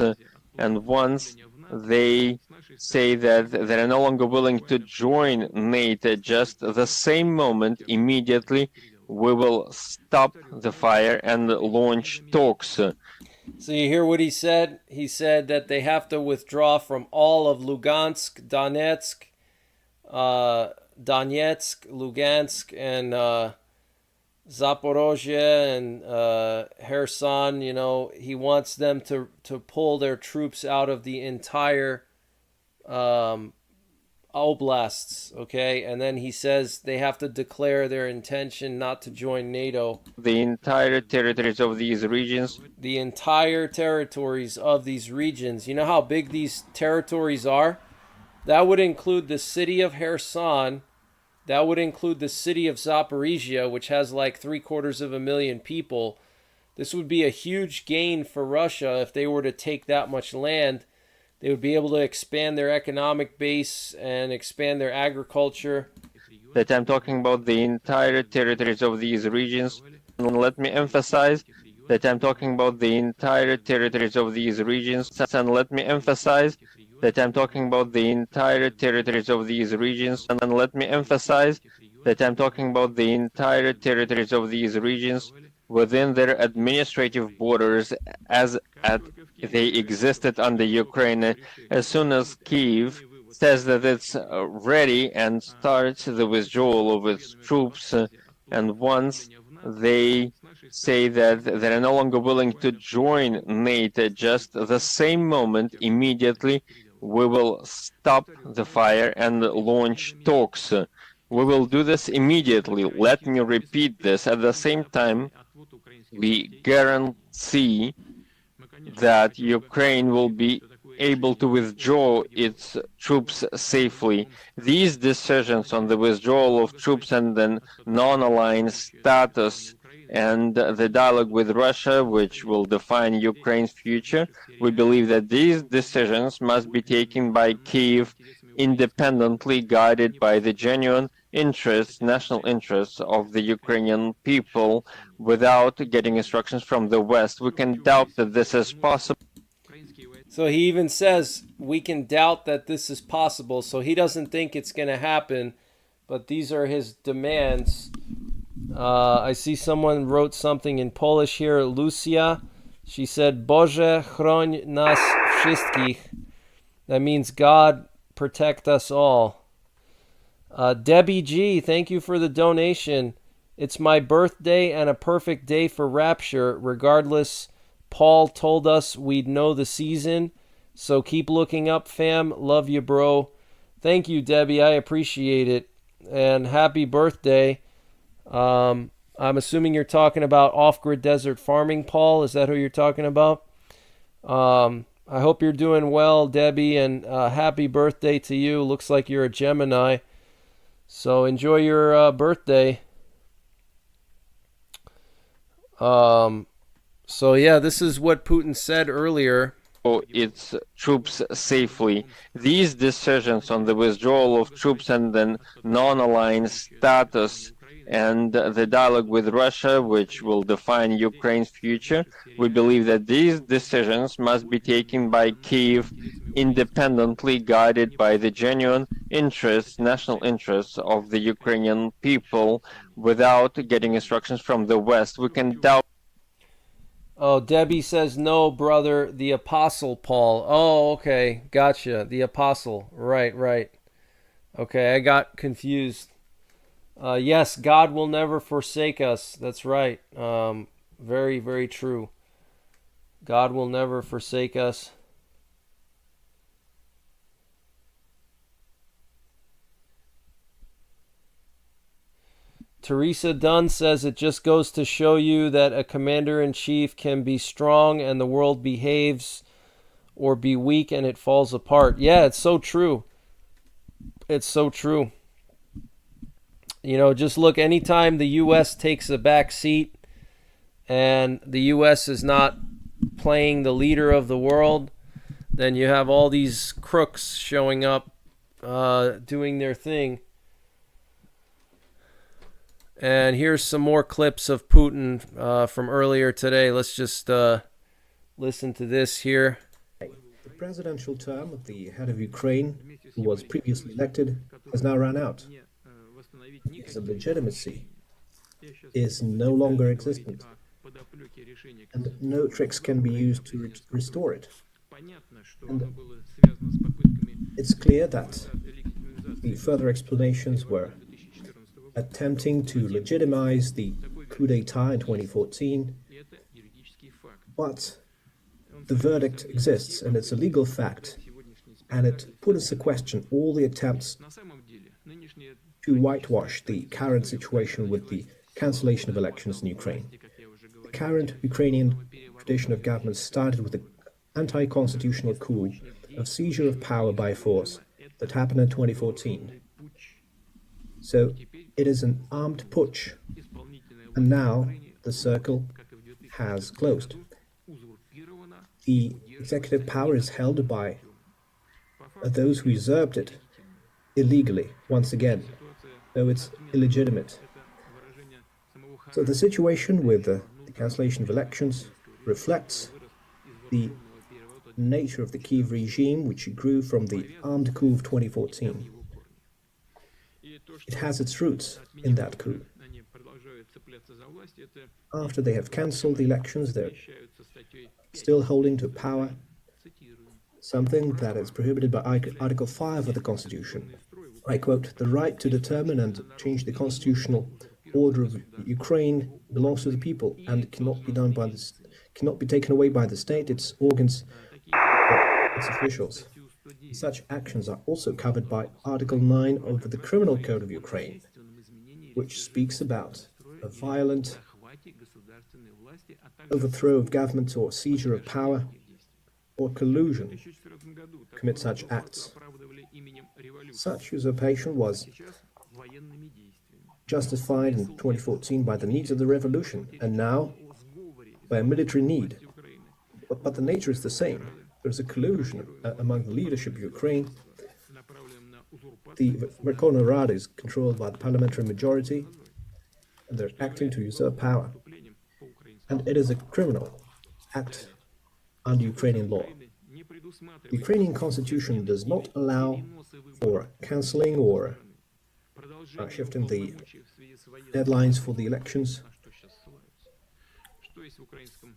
S3: and once they say that they're no longer willing to join NATO, just the same moment, immediately, we will stop the fire and launch talks.
S1: So you hear what he said? He said that they have to withdraw from all of Lugansk, Donetsk, Lugansk, and Zaporozhye and Kherson. You know, he wants them to pull their troops out of the entire oblasts, okay? And then he says they have to declare their intention not to join NATO.
S3: The entire territories of these regions.
S1: The entire territories of these regions. You know how big these territories are? That would include the city of Kherson. That would include the city of Zaporizhia, which has like 750,000 people. This would be a huge gain for Russia if they were to take that much land. They would be able to expand their economic base and expand their agriculture.
S3: That I'm talking about the entire territories of these regions. And let me emphasize that I'm talking about the entire territories of these regions. And let me emphasize that I'm talking about the entire territories of these regions. And let me emphasize that I'm talking about the entire territories of these regions within their administrative borders as they existed under Ukraine. As soon as Kyiv says that it's ready and starts the withdrawal of its troops, and once they say that they're no longer willing to join NATO, just the same moment, immediately, we will stop the fire and launch talks. We will do this immediately. Let me repeat this. At the same time, we guarantee that Ukraine will be able to withdraw its troops safely. These decisions on the withdrawal of troops and the non-aligned status and the dialogue with Russia, which will define Ukraine's future, we believe that these decisions must be taken by Kyiv independently, guided by the genuine interests, national interests of the Ukrainian people, without getting instructions from the West. We can doubt that this is possible.
S1: So he even says we can doubt that this is possible. So he doesn't think it's going to happen, but these are his demands. I see someone wrote something in Polish here. Lucia. She said, Boże, chroń nas wszystkich. That means God protect us all. Debbie G, thank you for the donation. It's my birthday and a perfect day for rapture. Regardless, Paul told us we'd know the season. So keep looking up, fam. Love you, bro. Thank you, Debbie. I appreciate it. And happy birthday. I'm assuming you're talking about off-grid desert farming, Paul. Is that who you're talking about? I hope you're doing well, Debbie, and happy birthday to you. Looks like you're a Gemini. So enjoy your birthday. So yeah, this is what Putin said earlier.
S3: Its troops safely. These decisions on the withdrawal of troops and then non-aligned status and the dialogue with Russia, which will define Ukraine's future, we believe that these decisions must be taken by Kyiv independently, guided by the genuine interests, national interests of the Ukrainian people, without getting instructions from the West. We can doubt.
S1: Oh, Debbie says no, brother, the Apostle Paul. Oh, okay, gotcha, the Apostle. Right. Okay, I got confused. Yes, God will never forsake us. That's right. Very, very true. God will never forsake us. Teresa Dunn says it just goes to show you that a commander-in-chief can be strong and the world behaves, or be weak and it falls apart. Yeah, it's so true. It's so true. You know, just look, anytime the U.S. takes a back seat and the U.S. is not playing the leader of the world, then you have all these crooks showing up, doing their thing. And here's some more clips of Putin from earlier today. Let's just listen to this here.
S4: The presidential term of the head of Ukraine, who was previously elected, has now run out. His legitimacy is no longer existent, and no tricks can be used to restore it. And it's clear that the further explanations were attempting to legitimize the coup d'etat in 2014, but the verdict exists and it's a legal fact, and it puts into question all the attempts to whitewash the current situation with the cancellation of elections in Ukraine. The current Ukrainian tradition of government started with the anti-constitutional coup of seizure of power by force that happened in 2014. So it is an armed putsch, and now the circle has closed. The executive power is held by those who usurped it illegally, once again, though it's illegitimate. So the situation with the cancellation of elections reflects the nature of the Kyiv regime, which grew from the armed coup of 2014. It has its roots in that coup. After they have cancelled the elections, they're still holding to power, something that is prohibited by Article 5 of the Constitution. I quote, "The right to determine and change the constitutional order of Ukraine belongs to the people and cannot be taken away by the state, its organs, or its officials." Such actions are also covered by Article 9 of the Criminal Code of Ukraine, which speaks about a violent overthrow of government or seizure of power or collusion to commit such acts. Such usurpation was justified in 2014 by the needs of the revolution, and now by a military need. But the nature is the same. There's a collusion among the leadership of Ukraine. The Verkhovna Rada is controlled by the parliamentary majority, and they're acting to usurp power. And it is a criminal act under Ukrainian law. The Ukrainian constitution does not allow for cancelling or shifting the deadlines for the elections,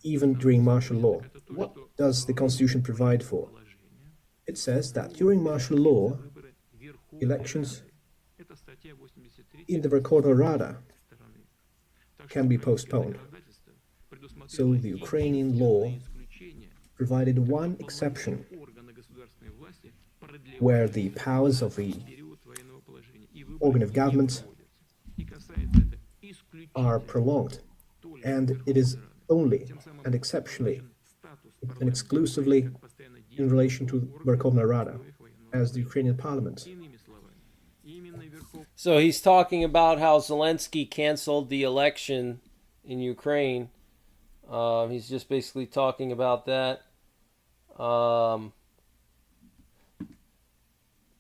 S4: even during martial law. What does the Constitution provide for? It says that during martial law, elections in the Verkhovna Rada can be postponed. So the Ukrainian law provided one exception where the powers of the organ of government are prolonged, and it is only and exceptionally and exclusively in relation to Verkhovna Rada as the Ukrainian parliament.
S1: So he's talking about how Zelensky canceled the election in Ukraine. He's just basically talking about that.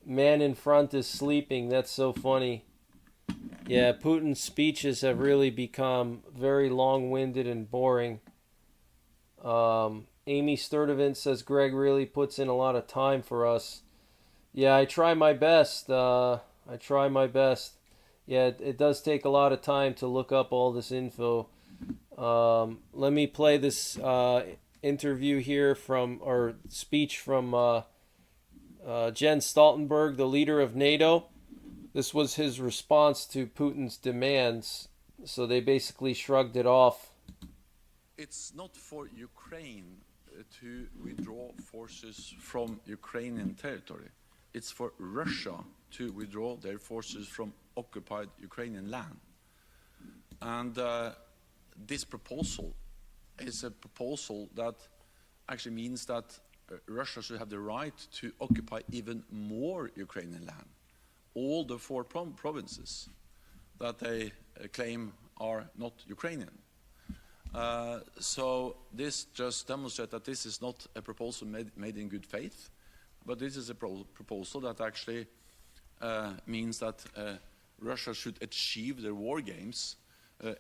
S1: Man in front is sleeping. That's so funny. Yeah, Putin's speeches have really become very long-winded and boring. Amy Sturdivant says Greg really puts in a lot of time for us. Yeah, I try my best. Yeah, it does take a lot of time to look up all this info. Let me play this interview here or speech from Jens Stoltenberg, the leader of Nato. This was his response to Putin's demands. So they basically shrugged it off.
S5: It's not for Ukraine to withdraw forces from Ukrainian territory. It's for Russia to withdraw their forces from occupied Ukrainian land. And this proposal is a proposal that actually means that Russia should have the right to occupy even more Ukrainian land. All the 4 provinces that they claim are not Ukrainian. So this just demonstrates that this is not a proposal made in good faith, but this is a proposal that actually means that Russia should achieve their war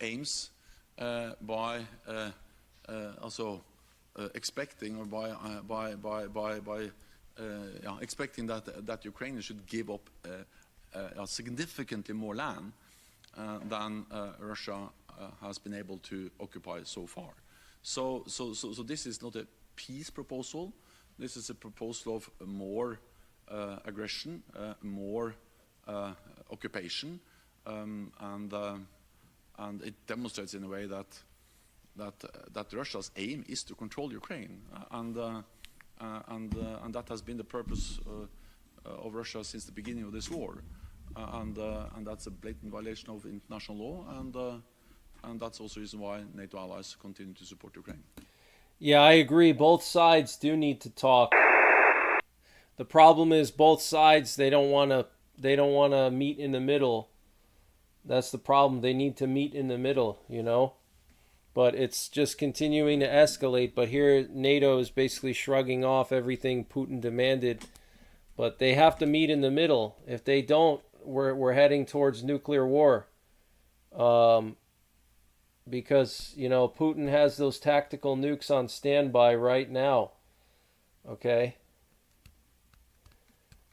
S5: aims by also expecting, or expecting that Ukraine should give up significantly more land than Russia has been able to occupy so far. So this is not a peace proposal. This is a proposal of more aggression, more occupation, and it demonstrates in a way that Russia's aim is to control Ukraine, and that has been the purpose of Russia since the beginning of this war, and that's a blatant violation of international law, and that's also the reason why NATO allies continue to support Ukraine.
S1: Yeah, I agree. Both sides do need to talk. The problem is both sides, they don't want to meet in the middle. That's the problem. They need to meet in the middle, But it's just continuing to escalate. But here NATO is basically shrugging off everything Putin demanded. But they have to meet in the middle. If they don't, we're heading towards nuclear war. Because, Putin has those tactical nukes on standby right now. Okay?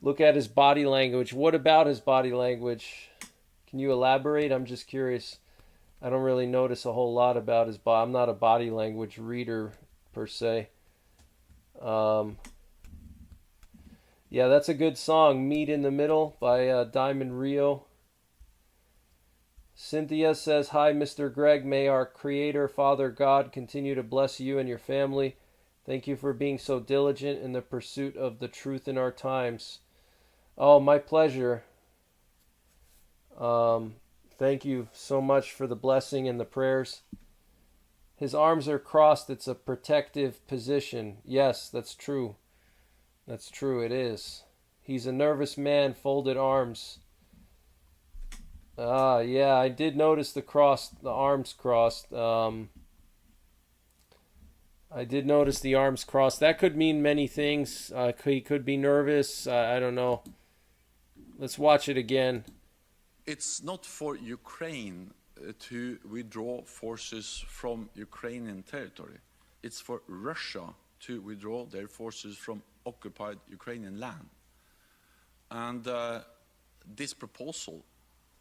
S1: Look at his body language. What about his body language? Can you elaborate? I'm just curious. I don't really notice a whole lot about his body. I'm not a body language reader, per se. Yeah, that's a good song. Meet in the Middle by Diamond Rio. Cynthia says, hi, Mr. Greg. May our Creator, Father God, continue to bless you and your family. Thank you for being so diligent in the pursuit of the truth in our times. Oh, my pleasure. Thank you so much for the blessing and the prayers. His arms are crossed. It's a protective position. Yes, that's true. That's true, it is. He's a nervous man, folded arms. Yeah, I did notice the arms crossed. I did notice the arms crossed. That could mean many things. He could be nervous. I don't know. Let's watch it again.
S5: It's not for Ukraine to withdraw forces from Ukrainian territory. It's for Russia to withdraw their forces from occupied Ukrainian land. And this proposal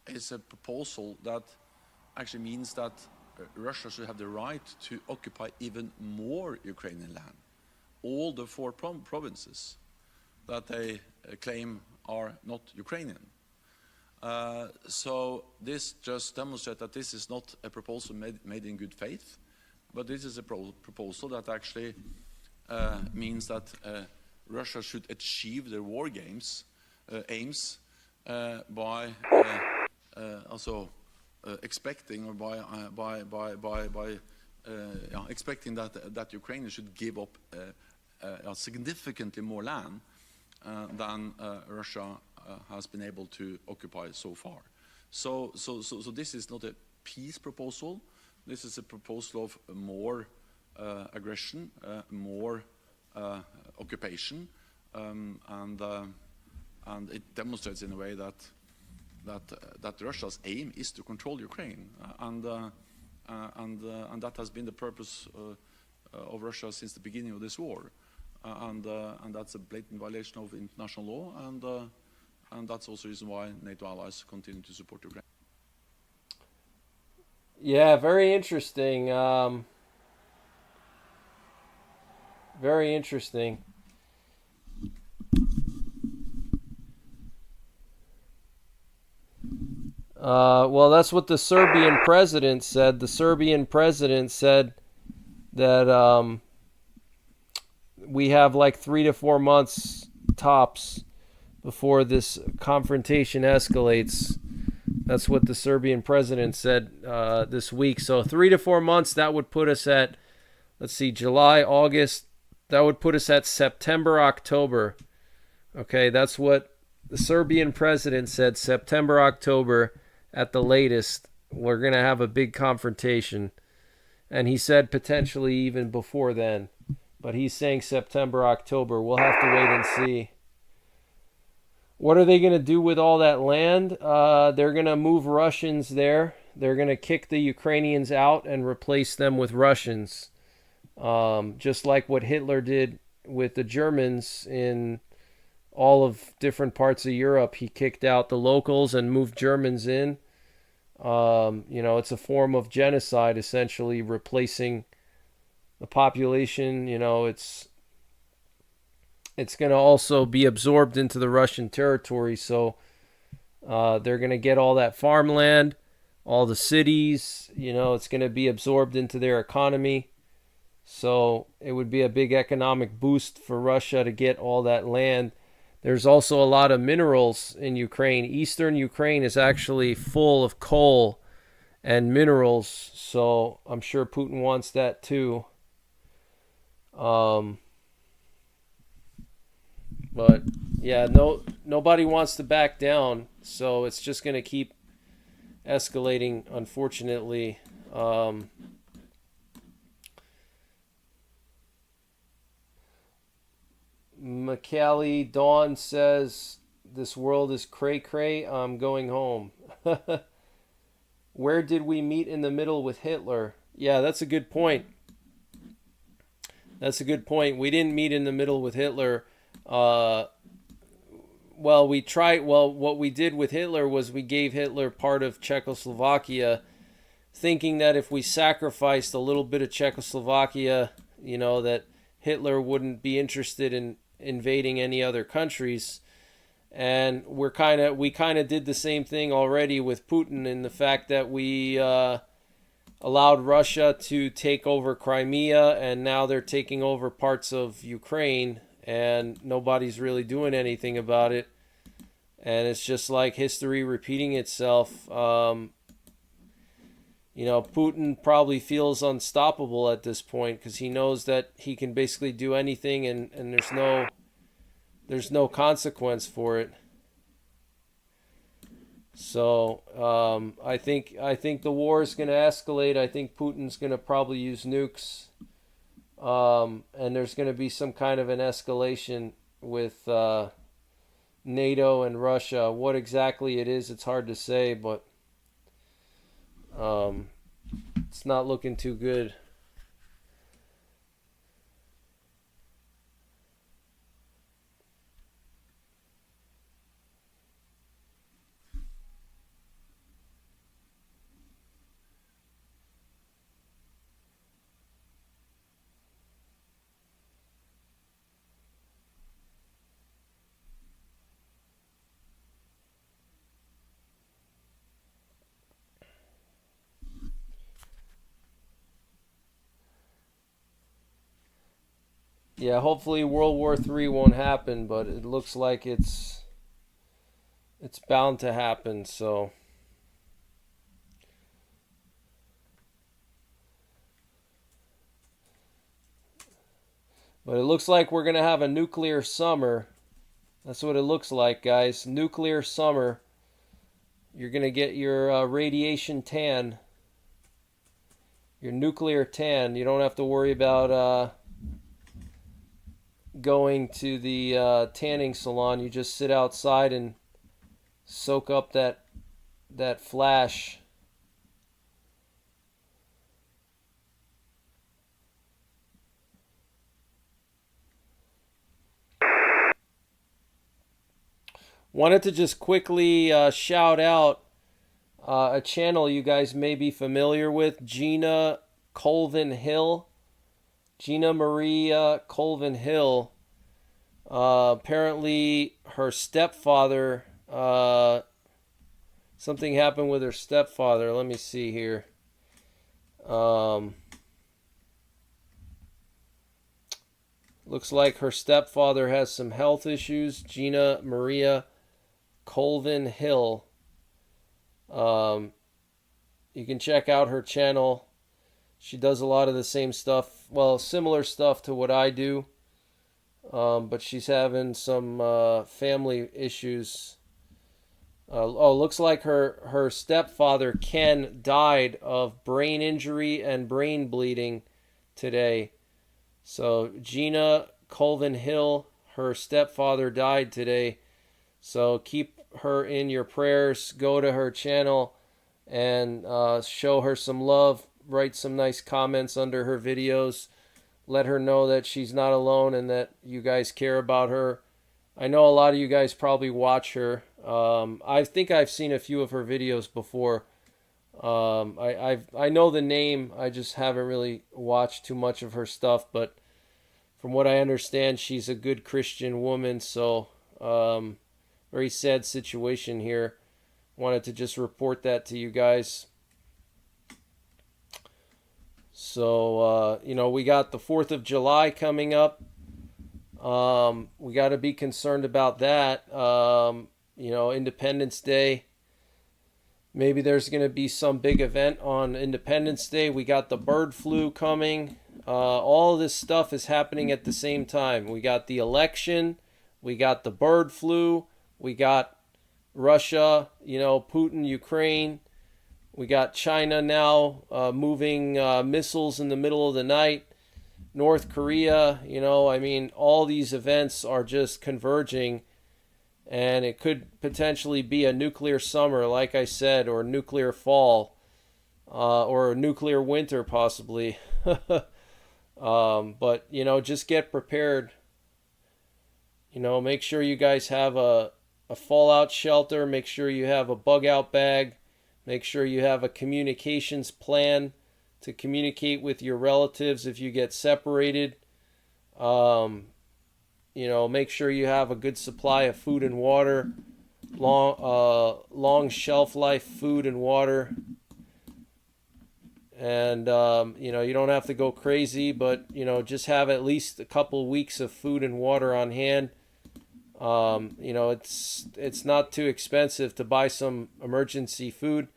S5: is a proposal that actually means that Russia should have the right to occupy even more Ukrainian land, all the 4 provinces that they claim are not Ukrainian. So this just demonstrates that this is not a proposal made in good faith, but this is a proposal that actually means that Russia should achieve their war aims by also expecting, or by expecting that Ukraine should give up significantly more land than Russia has been able to occupy so far. So this is not a peace proposal. This is a proposal of more aggression, more occupation, and it demonstrates in a way that Russia's aim is to control Ukraine, and that has been the purpose of Russia since the beginning of this war, and that's a blatant violation of international law, and that's also the reason why NATO allies continue to support Ukraine.
S1: Yeah, very interesting. Very interesting. Well, that's what the Serbian president said. The Serbian president said that we have like 3 to 4 months tops before this confrontation escalates. That's what the Serbian president said this week. So 3 to 4 months, that would put us at, let's see, July, August. That would put us at September, October. Okay, that's what the Serbian president said, September, October at the latest. We're going to have a big confrontation. And he said potentially even before then. But he's saying September, October. We'll have to wait and see. What are they going to do with all that land? They're going to move Russians there. They're going to kick the Ukrainians out and replace them with Russians. Just like what Hitler did with the Germans in all of different parts of Europe. He kicked out the locals and moved Germans in. It's a form of genocide, essentially replacing the population. It's going to also be absorbed into the Russian territory. So they're going to get all that farmland, all the cities. It's going to be absorbed into their economy. So it would be a big economic boost for Russia to get all that land. There's also a lot of minerals in Ukraine. Eastern Ukraine is actually full of coal and minerals. So I'm sure Putin wants that too. But yeah, nobody wants to back down, so it's just going to keep escalating, unfortunately. McCallie Dawn says, "This world is cray-cray. I'm going home." Where did we meet in the middle with Hitler? Yeah, that's a good point. That's a good point. We didn't meet in the middle with Hitler. What we did with Hitler was we gave Hitler part of Czechoslovakia, thinking that if we sacrificed a little bit of Czechoslovakia, that Hitler wouldn't be interested in invading any other countries. And we kind of did the same thing already with Putin, in the fact that we allowed Russia to take over Crimea, and now they're taking over parts of Ukraine, and nobody's really doing anything about it. And it's just like history repeating itself. Putin probably feels unstoppable at this point because he knows that he can basically do anything, and there's no consequence for it. So I think the war is going to escalate. I think Putin's going to probably use nukes, and there's going to be some kind of an escalation with NATO and Russia. What exactly it is, it's hard to say, but it's not looking too good. Yeah, hopefully World War III won't happen, but it looks like it's bound to happen, so but it looks like we're going to have a nuclear summer. That's what it looks like, guys. Nuclear summer. You're going to get your radiation tan. Your nuclear tan. You don't have to worry about going to the tanning salon. You just sit outside and soak up that flash. Wanted to just quickly shout out a channel you guys may be familiar with, Gina Colvin Hill. Gina Maria Colvin Hill. Apparently her stepfather, something happened with her stepfather. Let me see here. Looks like her stepfather has some health issues. Gina Maria Colvin Hill. You can check out her channel. She does a lot of the same stuff, well, similar stuff to what I do, but she's having some family issues. Looks like her stepfather Ken died of brain injury and brain bleeding today. So Gina Colvin Hill, her stepfather died today. So keep her in your prayers. Go to her channel and show her some love. Write some nice comments under her videos. Let her know that she's not alone and that you guys care about her. I know a lot of you guys probably watch her. I think I've seen a few of her videos before. I know the name. I just haven't really watched too much of her stuff. But from what I understand, she's a good Christian woman. So very sad situation here. Wanted to just report that to you guys. So, we got the 4th of July coming up. We got to be concerned about that. Independence Day. Maybe there's going to be some big event on Independence Day. We got the bird flu coming. All this stuff is happening at the same time. We got the election. We got the bird flu. We got Russia, Putin, Ukraine. We got China now moving missiles in the middle of the night. North Korea, all these events are just converging. And it could potentially be a nuclear summer, like I said, or nuclear fall, or a nuclear winter possibly. But, just get prepared. Make sure you guys have a fallout shelter. Make sure you have a bug out bag. Make sure you have a communications plan to communicate with your relatives if you get separated. Make sure you have a good supply of food and water, long shelf life food and water. And, you don't have to go crazy, but, just have at least a couple weeks of food and water on hand. It's not too expensive to buy some emergency food.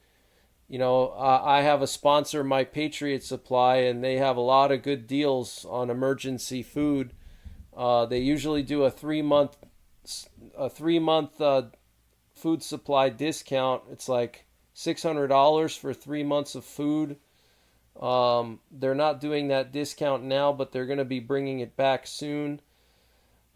S1: I have a sponsor, My Patriot Supply, and they have a lot of good deals on emergency food. They usually do a 3-month food supply discount. It's like $600 for 3 months of food. They're not doing that discount now, but they're going to be bringing it back soon.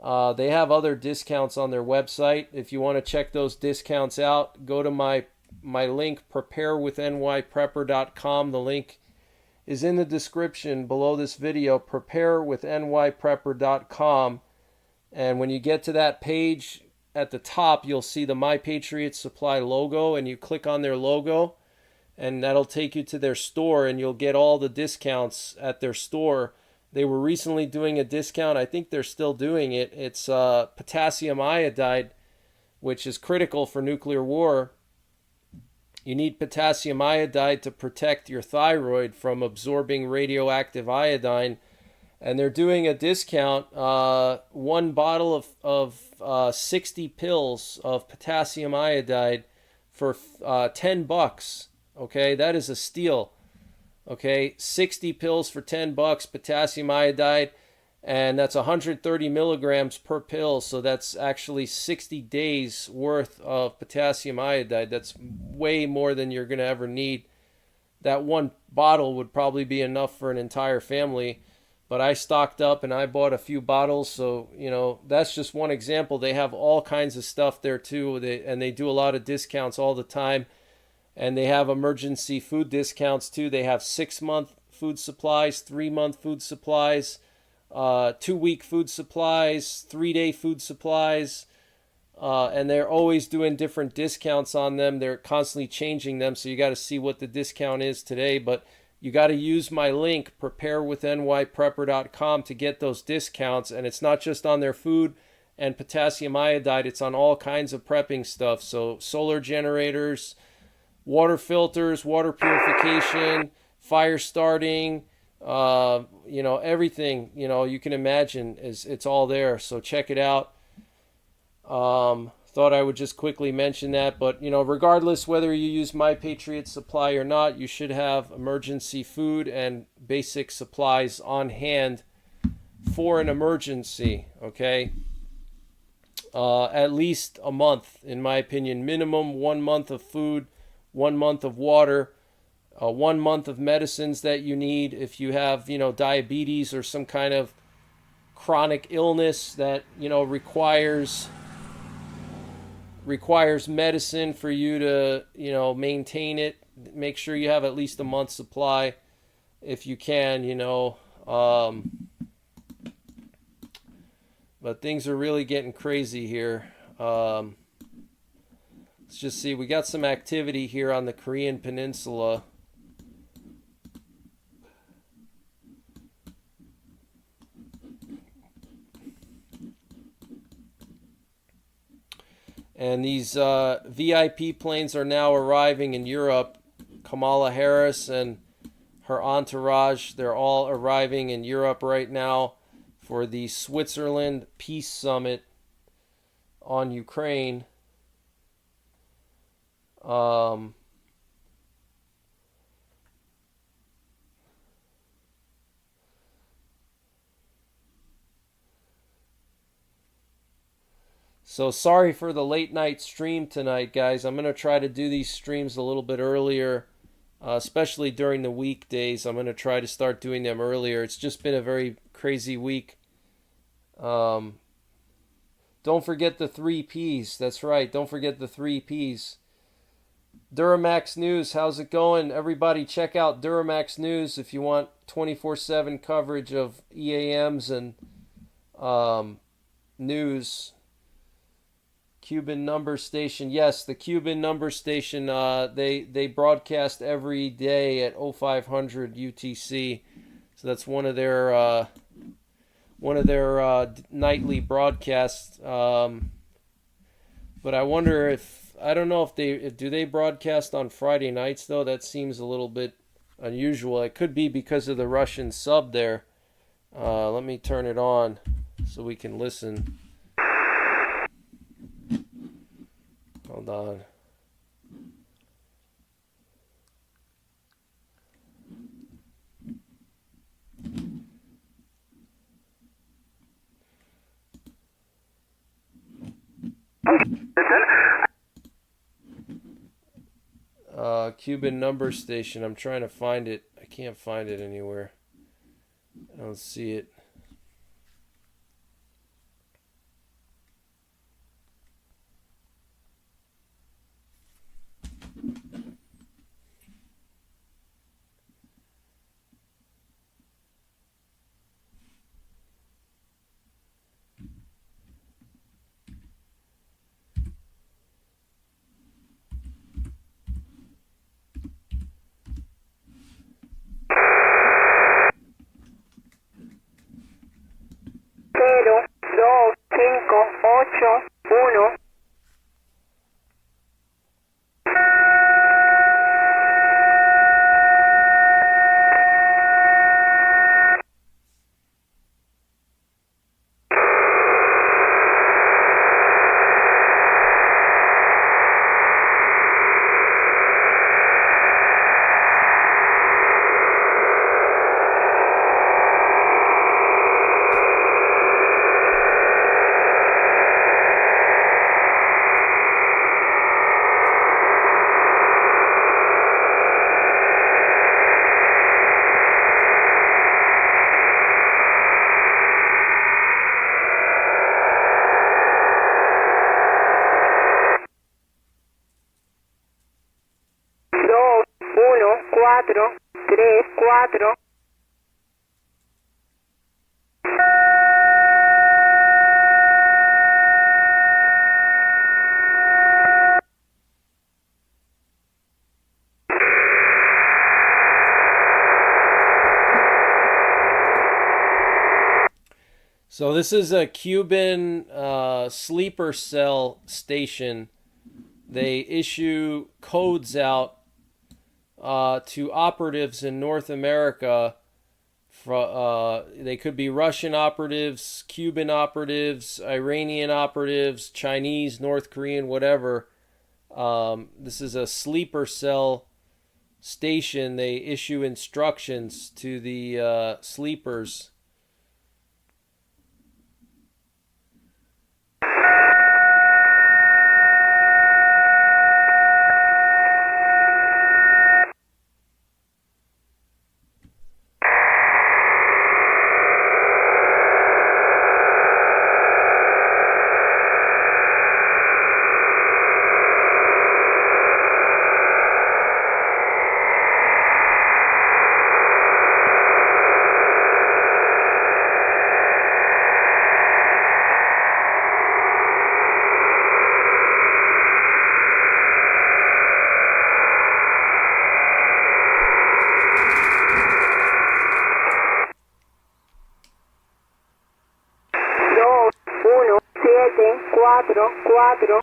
S1: They have other discounts on their website. If you want to check those discounts out, go to my link, preparewithNYPrepper.com. The link is in the description below this video, preparewithNYPrepper.com. And when you get to that page, at the top, you'll see the My Patriot Supply logo, and you click on their logo, and that'll take you to their store, and you'll get all the discounts at their store. They were recently doing a discount. I think they're still doing it. It's potassium iodide, which is critical for nuclear war. You need potassium iodide to protect your thyroid from absorbing radioactive iodine. and they're doing a discount. One bottle of 60 pills of potassium iodide for $10. Okay, that is a steal. Okay, 60 pills for $10, potassium iodide, and that's 130 milligrams per pill. So that's actually 60 days worth of potassium iodide. That's way more than you're going to ever need. That one bottle would probably be enough for an entire family. But I stocked up and I bought a few bottles. So, that's just one example. They have all kinds of stuff there too. And they do a lot of discounts all the time. And they have emergency food discounts too. They have 6-month food supplies, 3-month food supplies, 2-week food supplies, 3-day food supplies. And they're always doing different discounts on them. They're constantly changing them. So you got to see what the discount is today. But you got to use my link, preparewith.nyprepper.com, to get those discounts. And it's not just on their food and potassium iodide. It's on all kinds of prepping stuff. So solar generators, water filters, water purification, fire starting, everything, you can imagine it's all there. So check it out. Thought I would just quickly mention that, but regardless whether you use My Patriot Supply or not, you should have emergency food and basic supplies on hand for an emergency. Okay. At least a month, in my opinion, minimum 1 month of food, 1 month of water, 1 month of medicines that you need if you have, diabetes or some kind of chronic illness that, requires medicine for you to, maintain it. Make sure you have at least a month's supply if you can, but things are really getting crazy here. Let's just see. We got some activity here on the Korean Peninsula. And these VIP planes are now arriving in Europe. Kamala Harris and her entourage, they're all arriving in Europe right now for the Switzerland Peace Summit on Ukraine. So sorry for the late night stream tonight, guys. I'm going to try to do these streams a little bit earlier, especially during the weekdays. I'm going to try to start doing them earlier. It's just been a very crazy week. Don't forget the 3 Ps. That's right. Don't forget the 3 Ps. Duramax News, how's it going? Everybody check out Duramax News if you want 24/7 coverage of EAMs and news. Cuban number station. Yes, the Cuban number station, they broadcast every day at 0500 UTC. So that's one of their nightly broadcasts. But I wonder I don't know if do they broadcast on Friday nights though? That seems a little bit unusual. It could be because of the Russian sub there. Let me turn it on so we can listen. Hold on. Cuban number station. I'm trying to find it. I can't find it anywhere. I don't see it. So this is a Cuban sleeper cell station. They issue codes out to operatives in North America. They could be Russian operatives, Cuban operatives, Iranian operatives, Chinese, North Korean, whatever. This is a sleeper cell station. They issue instructions to the sleepers.
S6: Cuatro.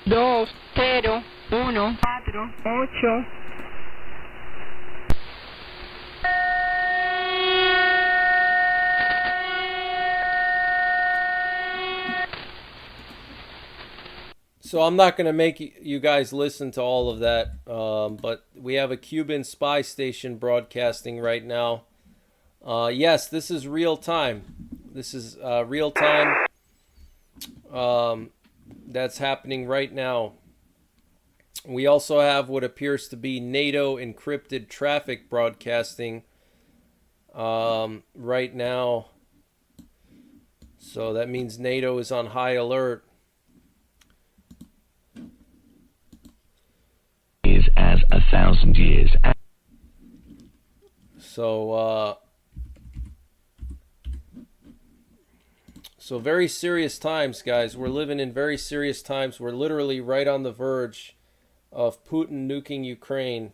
S6: Dos, cero, uno, cuatro, ocho.
S1: So I'm not going to make you guys listen to all of that, but we have a Cuban spy station broadcasting right now. Yes, this is real time. This is real time. That's happening right now. We also have what appears to be NATO encrypted traffic broadcasting right now. So that means NATO is on high alert.
S7: Is as 1,000 years.
S1: So very serious times, guys. We're living in very serious times. We're literally right on the verge of Putin nuking Ukraine.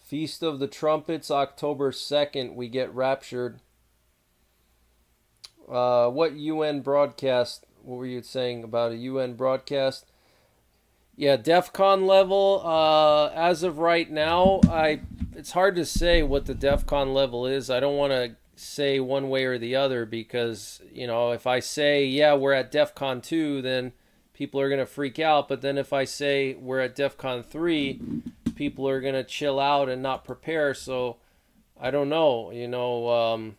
S1: Feast of the Trumpets, October 2nd, we get raptured. What UN broadcast? What were you saying about a UN broadcast? Yeah, DEFCON level. As of right now, it's hard to say what the DEFCON level is. I don't want to say one way or the other because, if I say, yeah, we're at DEFCON 2, then people are going to freak out. But then if I say we're at DEFCON 3, people are going to chill out and not prepare. So I don't know.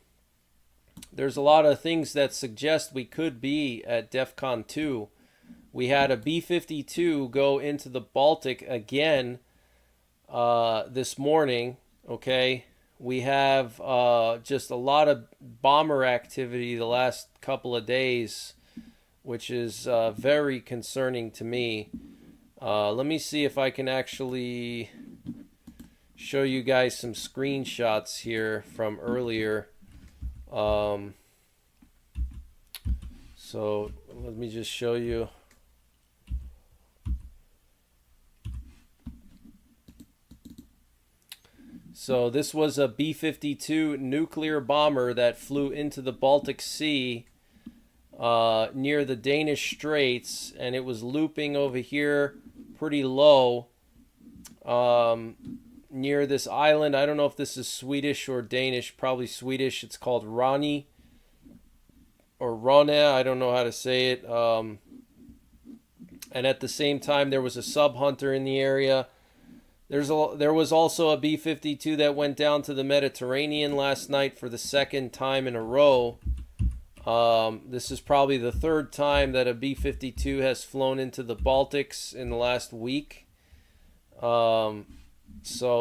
S1: There's a lot of things that suggest we could be at DEFCON 2. We had a B-52 go into the Baltic again this morning, okay? We have just a lot of bomber activity the last couple of days, which is very concerning to me. Let me see if I can actually show you guys some screenshots here from earlier. So let me just show you. So this was a B-52 nuclear bomber that flew into the Baltic Sea near the Danish Straits, and it was looping over here pretty low. near this island. I don't know if this is Swedish or Danish, probably Swedish. It's called Rani or Rone. I don't know how to say it. And at the same time, there was a sub hunter in the area. There was also a B-52 that went down to the Mediterranean last night for the second time in a row. This is probably the third time that a B-52 has flown into the Baltics in the last week. So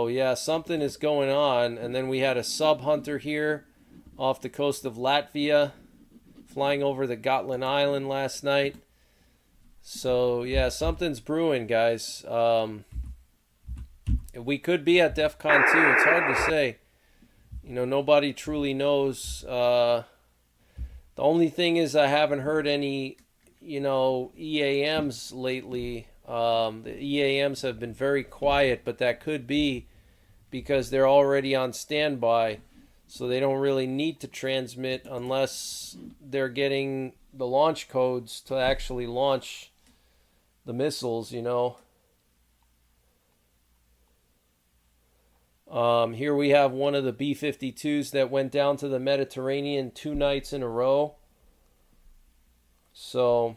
S1: yeah, something is going on. And then we had a sub hunter here off the coast of Latvia flying over the Gotland Island last night. So yeah, something's brewing, guys. We could be at DEF CON 2. It's hard to say. You know, nobody truly knows. The only thing is I haven't heard any, EAMs lately. The EAMs have been very quiet, but that could be because they're already on standby. So they don't really need to transmit unless they're getting the launch codes to actually launch the missiles, Here we have one of the B-52s that went down to the Mediterranean 2 nights in a row. So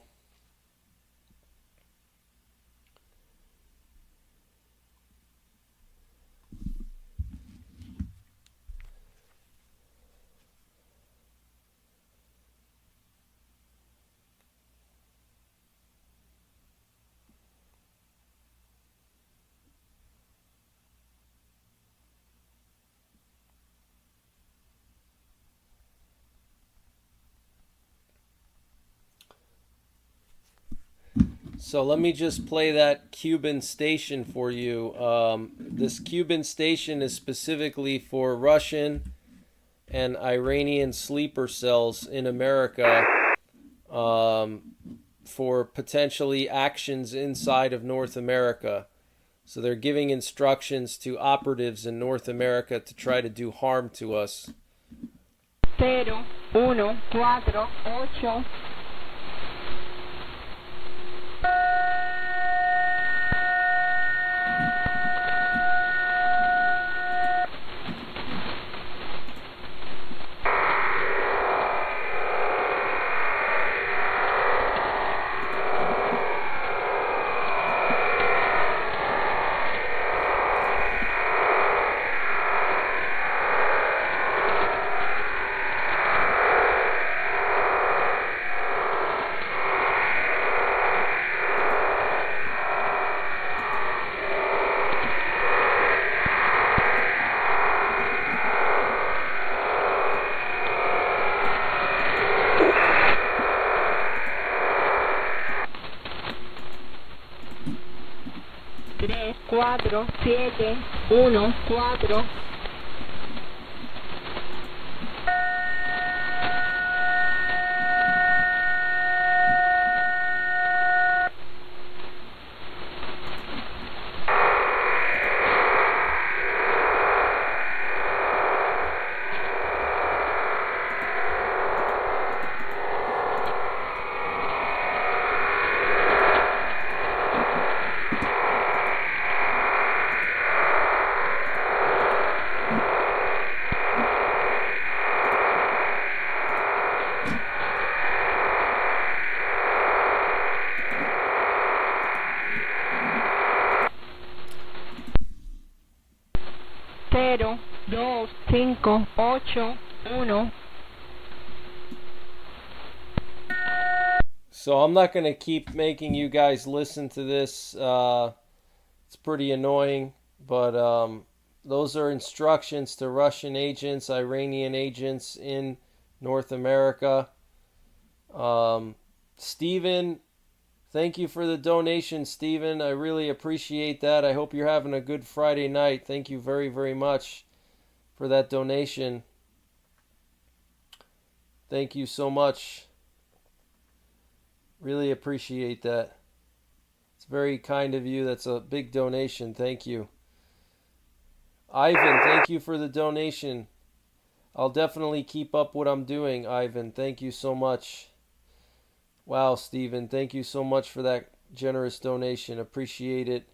S1: So let me just play that Cuban station for you. This Cuban station is specifically for Russian and Iranian sleeper cells in America for potentially actions inside of North America. So they're giving instructions to operatives in North America to try to do harm to us.
S6: 0, 1, 4, 8. Tres, cuatro, siete, uno, cuatro. Cero, dos, cinco, ocho, uno.
S1: So I'm not going to keep making you guys listen to this. It's pretty annoying, but those are instructions to Russian agents, Iranian agents in North America. Stephen, thank you for the donation, Stephen. I really appreciate that. I hope you're having a good Friday night. Thank you very, very much for that donation. Thank you so much. Really appreciate that. It's very kind of you. That's a big donation. Thank you. Ivan, thank you for the donation. I'll definitely keep up what I'm doing, Ivan. Thank you so much. Wow, Stephen, thank you so much for that generous donation. Appreciate it.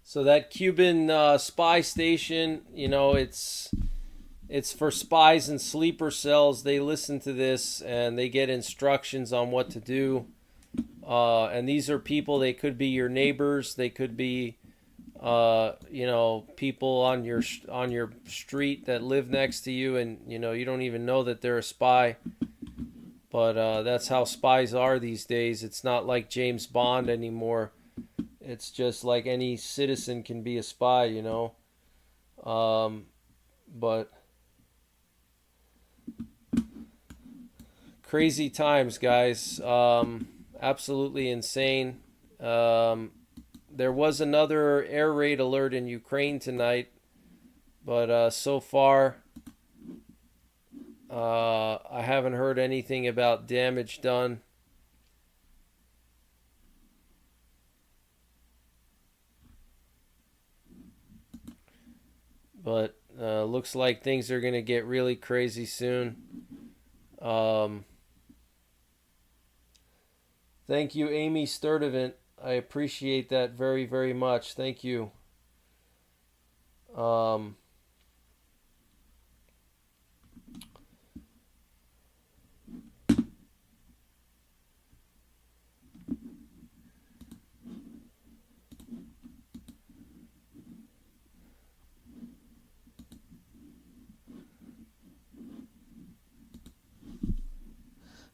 S1: So that Cuban spy station, you know, it's for spies and sleeper cells. They listen to this and they get instructions on what to do. And these are people. They could be your neighbors. They could be, you know, people on your street that live next to you, and you know you don't even know that they're a spy. But that's how spies are these days. It's not like James Bond anymore. It's just like any citizen can be a spy, you know. But crazy times, guys. Absolutely insane. There was another air raid alert in Ukraine tonight, but so far I haven't heard anything about damage done. But looks like things are going to get really crazy soon. Thank you, Amy Sturdivant. I appreciate that very, very much. Thank you.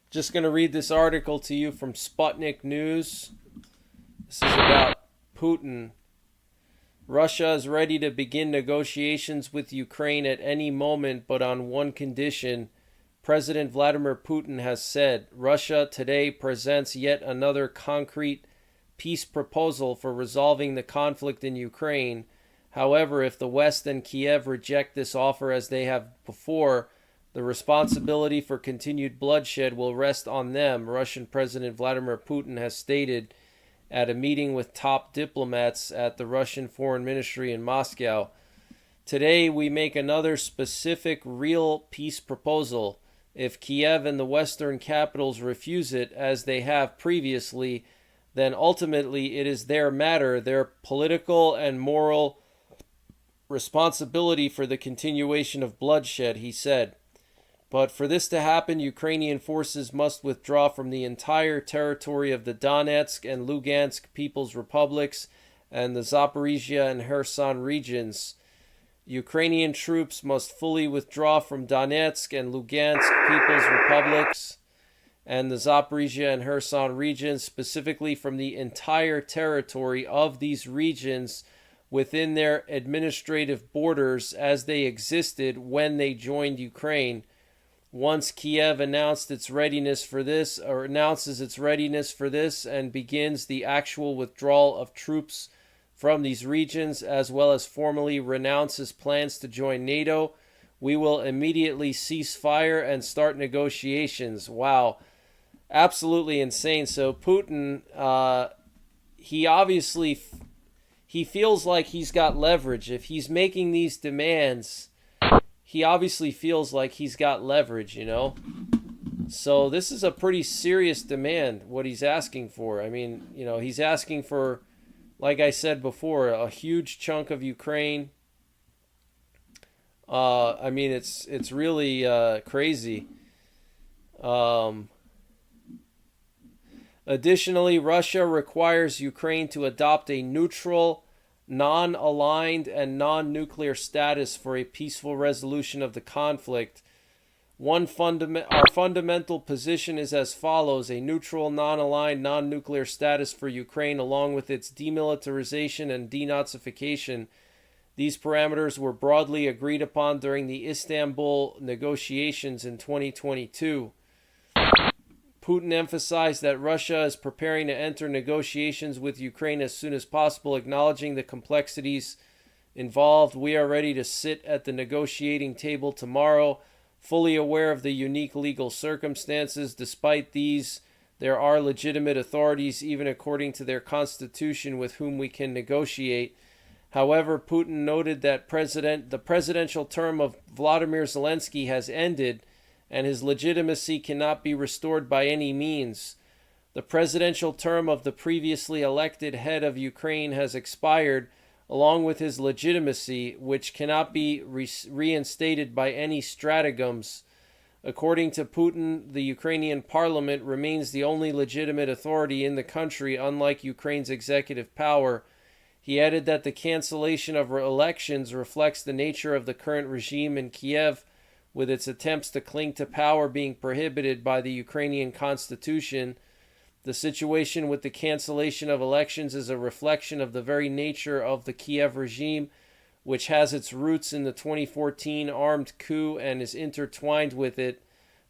S1: Just going to read this article to you from Sputnik News. This is about Putin. Russia is ready to begin negotiations with Ukraine at any moment, but on one condition. President Vladimir Putin has said Russia today presents yet another concrete peace proposal for resolving the conflict in Ukraine. However, if the West and Kiev reject this offer as they have before, the responsibility for continued bloodshed will rest on them, Russian President Vladimir Putin has stated at a meeting with top diplomats at the Russian Foreign Ministry in Moscow. Today, we make another specific real peace proposal. If Kiev and the Western capitals refuse it, as they have previously, then ultimately it is their matter, their political and moral responsibility for the continuation of bloodshed, he said. But for this to happen, Ukrainian forces must withdraw from the entire territory of the Donetsk and Lugansk People's Republics and the Zaporizhia and Kherson regions. Ukrainian troops must fully withdraw from Donetsk and Lugansk People's Republics and the Zaporizhia and Kherson regions, specifically from the entire territory of these regions within their administrative borders as they existed when they joined Ukraine. Once Kiev announces its readiness for this and begins the actual withdrawal of troops from these regions, as well as formally renounces plans to join NATO, we will immediately cease fire and start negotiations. Wow. Absolutely insane. So Putin, he obviously he feels like he's got leverage. If he's making these demands, he obviously feels like he's got leverage, you know? So this is a pretty serious demand, what he's asking for. I mean, you know, he's asking for, like I said before, a huge chunk of Ukraine. I mean, it's really crazy. Additionally, Russia requires Ukraine to adopt a neutral, non-aligned, and non-nuclear status for a peaceful resolution of the conflict. Our fundamental position is as follows: a neutral, non-aligned, non-nuclear status for Ukraine, along with its demilitarization and denazification. These parameters were broadly agreed upon during the Istanbul negotiations in 2022. Putin emphasized that Russia is preparing to enter negotiations with Ukraine as soon as possible, acknowledging the complexities involved. We are ready to sit at the negotiating table tomorrow, fully aware of the unique legal circumstances. Despite these, there are legitimate authorities, even according to their constitution, with whom we can negotiate. However, Putin noted that the presidential term of Vladimir Zelensky has ended, and his legitimacy cannot be restored by any means. The presidential term of the previously elected head of Ukraine has expired, along with his legitimacy, which cannot be reinstated by any stratagems. According to Putin, the Ukrainian parliament remains the only legitimate authority in the country, unlike Ukraine's executive power. He added that the cancellation of elections reflects the nature of the current regime in Kiev, with its attempts to cling to power being prohibited by the Ukrainian constitution. The situation with the cancellation of elections is a reflection of the very nature of the Kiev regime, which has its roots in the 2014 armed coup and is intertwined with it.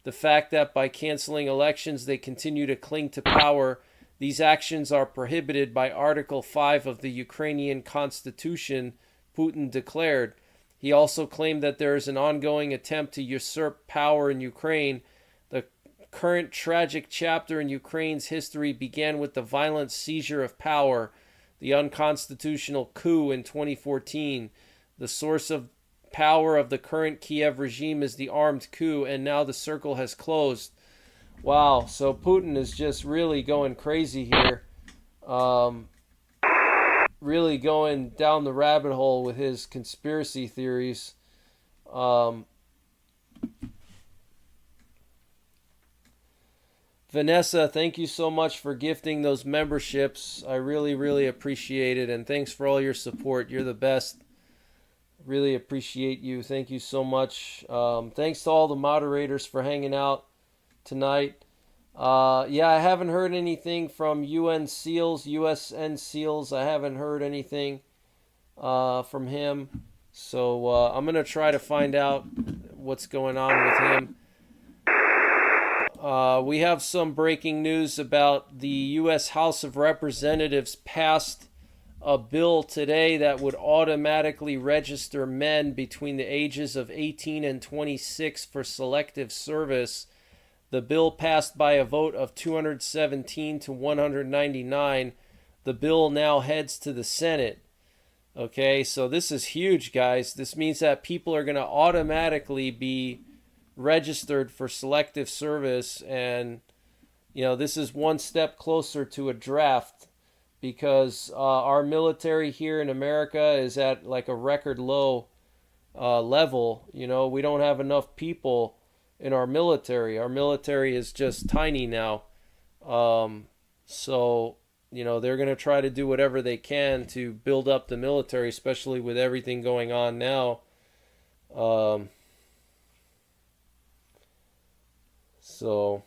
S1: The fact that by canceling elections they continue to cling to power, these actions are prohibited by Article 5 of the Ukrainian constitution, Putin declared. He also claimed that there is an ongoing attempt to usurp power in Ukraine. The current tragic chapter in Ukraine's history began with the violent seizure of power, the unconstitutional coup in 2014. The source of power of the current Kiev regime is the armed coup, and now the circle has closed. Wow, so Putin is just really going crazy here. Really going down the rabbit hole with his conspiracy theories. Vanessa, thank you so much for gifting those memberships. I really, really appreciate it. And thanks for all your support. You're the best. Really appreciate you. Thank you so much. Thanks to all the moderators for hanging out tonight. Yeah, I haven't heard anything from USN SEALs. I haven't heard anything from him. So I'm going to try to find out what's going on with him. We have some breaking news about the U.S. House of Representatives passed a bill today that would automatically register men between the ages of 18 and 26 for selective service. The bill passed by a vote of 217 to 199. The bill now heads to the Senate. Okay, so this is huge, guys. This means that people are going to automatically be registered for selective service, and this is one step closer to a draft, because our military here in America is at like a record low level. We don't have enough people in our military. Our military is just tiny now. So they're going to try to do whatever they can to build up the military, especially with everything going on now. So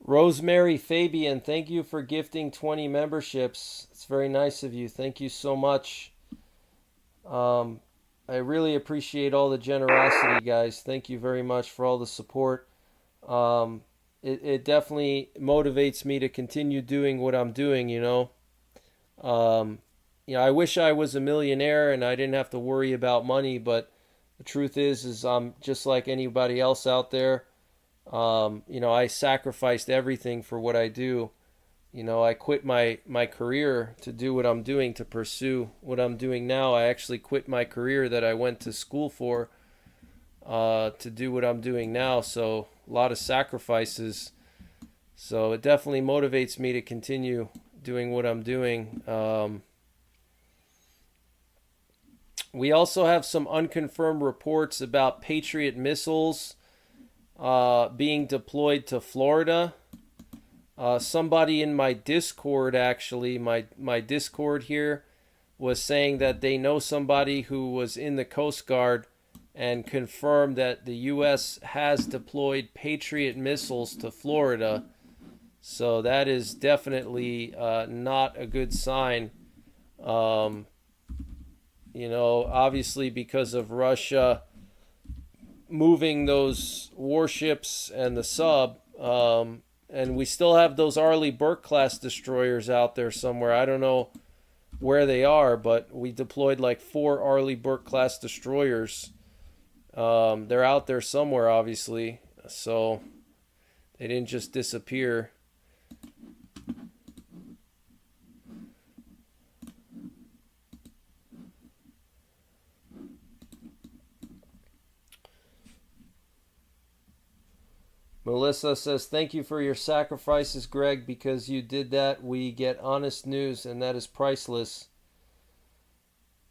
S1: Rosemary Fabian, thank you for gifting 20 memberships. It's very nice of you. Thank you so much. I really appreciate all the generosity, guys. Thank you very much for all the support. It definitely motivates me to continue doing what I'm doing, I wish I was a millionaire and I didn't have to worry about money, but the truth is I'm just like anybody else out there. I sacrificed everything for what I do. I quit my career to do what I'm doing, to pursue what I'm doing now. I actually quit my career that I went to school for to do what I'm doing now. So a lot of sacrifices. So it definitely motivates me to continue doing what I'm doing. We also have some unconfirmed reports about Patriot missiles being deployed to Florida. Somebody in my Discord, actually, my Discord here, was saying that they know somebody who was in the Coast Guard and confirmed that the U.S. has deployed Patriot missiles to Florida. So that is definitely not a good sign. obviously because of Russia moving those warships and the sub, and we still have those Arleigh Burke class destroyers out there somewhere. I don't know where they are, but we deployed like 4 Arleigh Burke class destroyers. They're out there somewhere, obviously, so they didn't just disappear. Melissa says, thank you for your sacrifices, Greg. Because you did that, we get honest news, and that is priceless.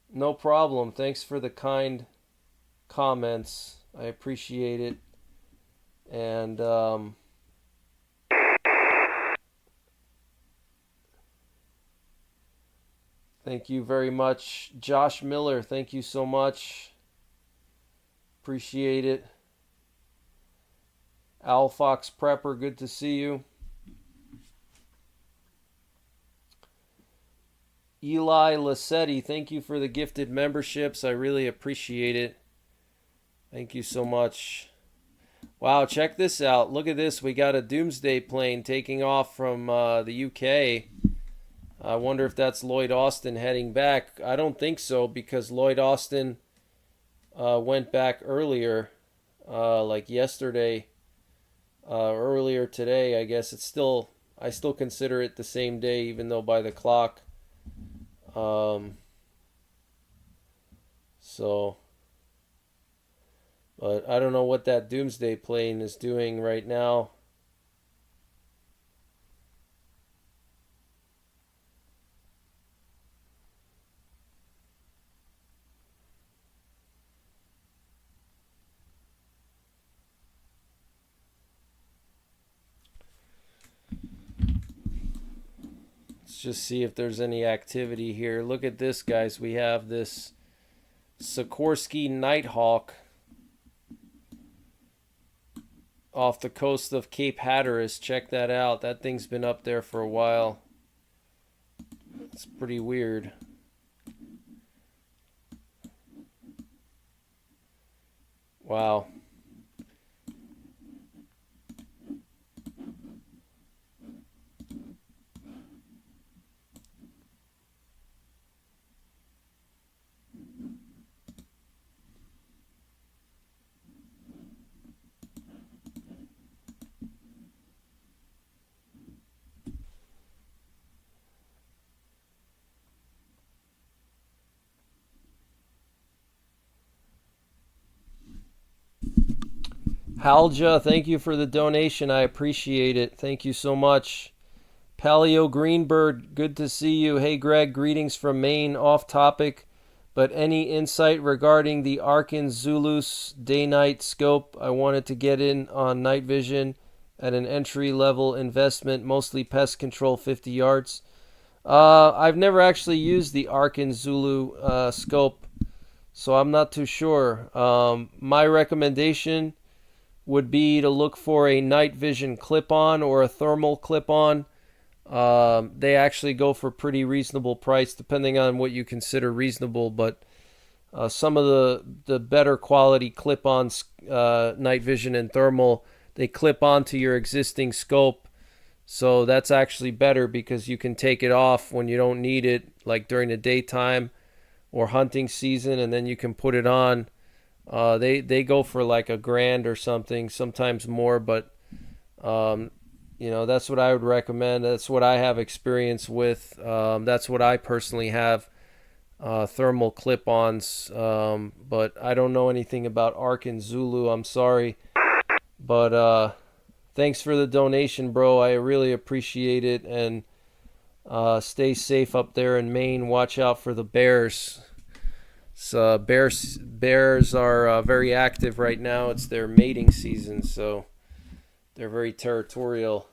S1: No problem. Thanks for the kind comments. I appreciate it. And thank you very much. Josh Miller, thank you so much. Appreciate it. NYPrepper, good to see you. Eli Lassetti, thank you for the gifted memberships. I really appreciate it. Thank you so much. Wow, check this out. Look at this. We got a Doomsday plane taking off from the UK. I wonder if that's Lloyd Austin heading back. I don't think so, because Lloyd Austin went back earlier, like yesterday. Earlier today. I guess I still consider it the same day, even though by the clock. But I don't know what that Doomsday plane is doing right now. Just see if there's any activity here. Look at this, guys. We have this Sikorsky Nighthawk off the coast of Cape Hatteras. Check that out. That thing's been up there for a while. It's pretty weird. Wow. Halja, thank you for the donation. I appreciate it. Thank you so much. Paleo Greenbird, good to see you. Hey, Greg, greetings from Maine. Off topic, but any insight regarding the Arkin Zulus day-night scope? I wanted to get in on night vision at an entry-level investment, mostly pest control 50 yards. I've never actually used the Arkin Zulu scope, so I'm not too sure. My recommendation would be to look for a night vision clip-on or a thermal clip-on. They actually go for pretty reasonable price, depending on what you consider reasonable. But some of the better quality clip-ons, night vision and thermal, they clip onto your existing scope. So that's actually better because you can take it off when you don't need it, like during the daytime or hunting season, and then you can put it on. They go for like $1,000 or something, sometimes more, but that's what I would recommend. That's what I have experience with. That's what I personally have, thermal clip-ons. But I don't know anything about Arkin Zulu. I'm sorry, but thanks for the donation, bro. I really appreciate it, and stay safe up there in Maine. Watch out for the bears. So bears are very active right now. It's their mating season, so they're very territorial.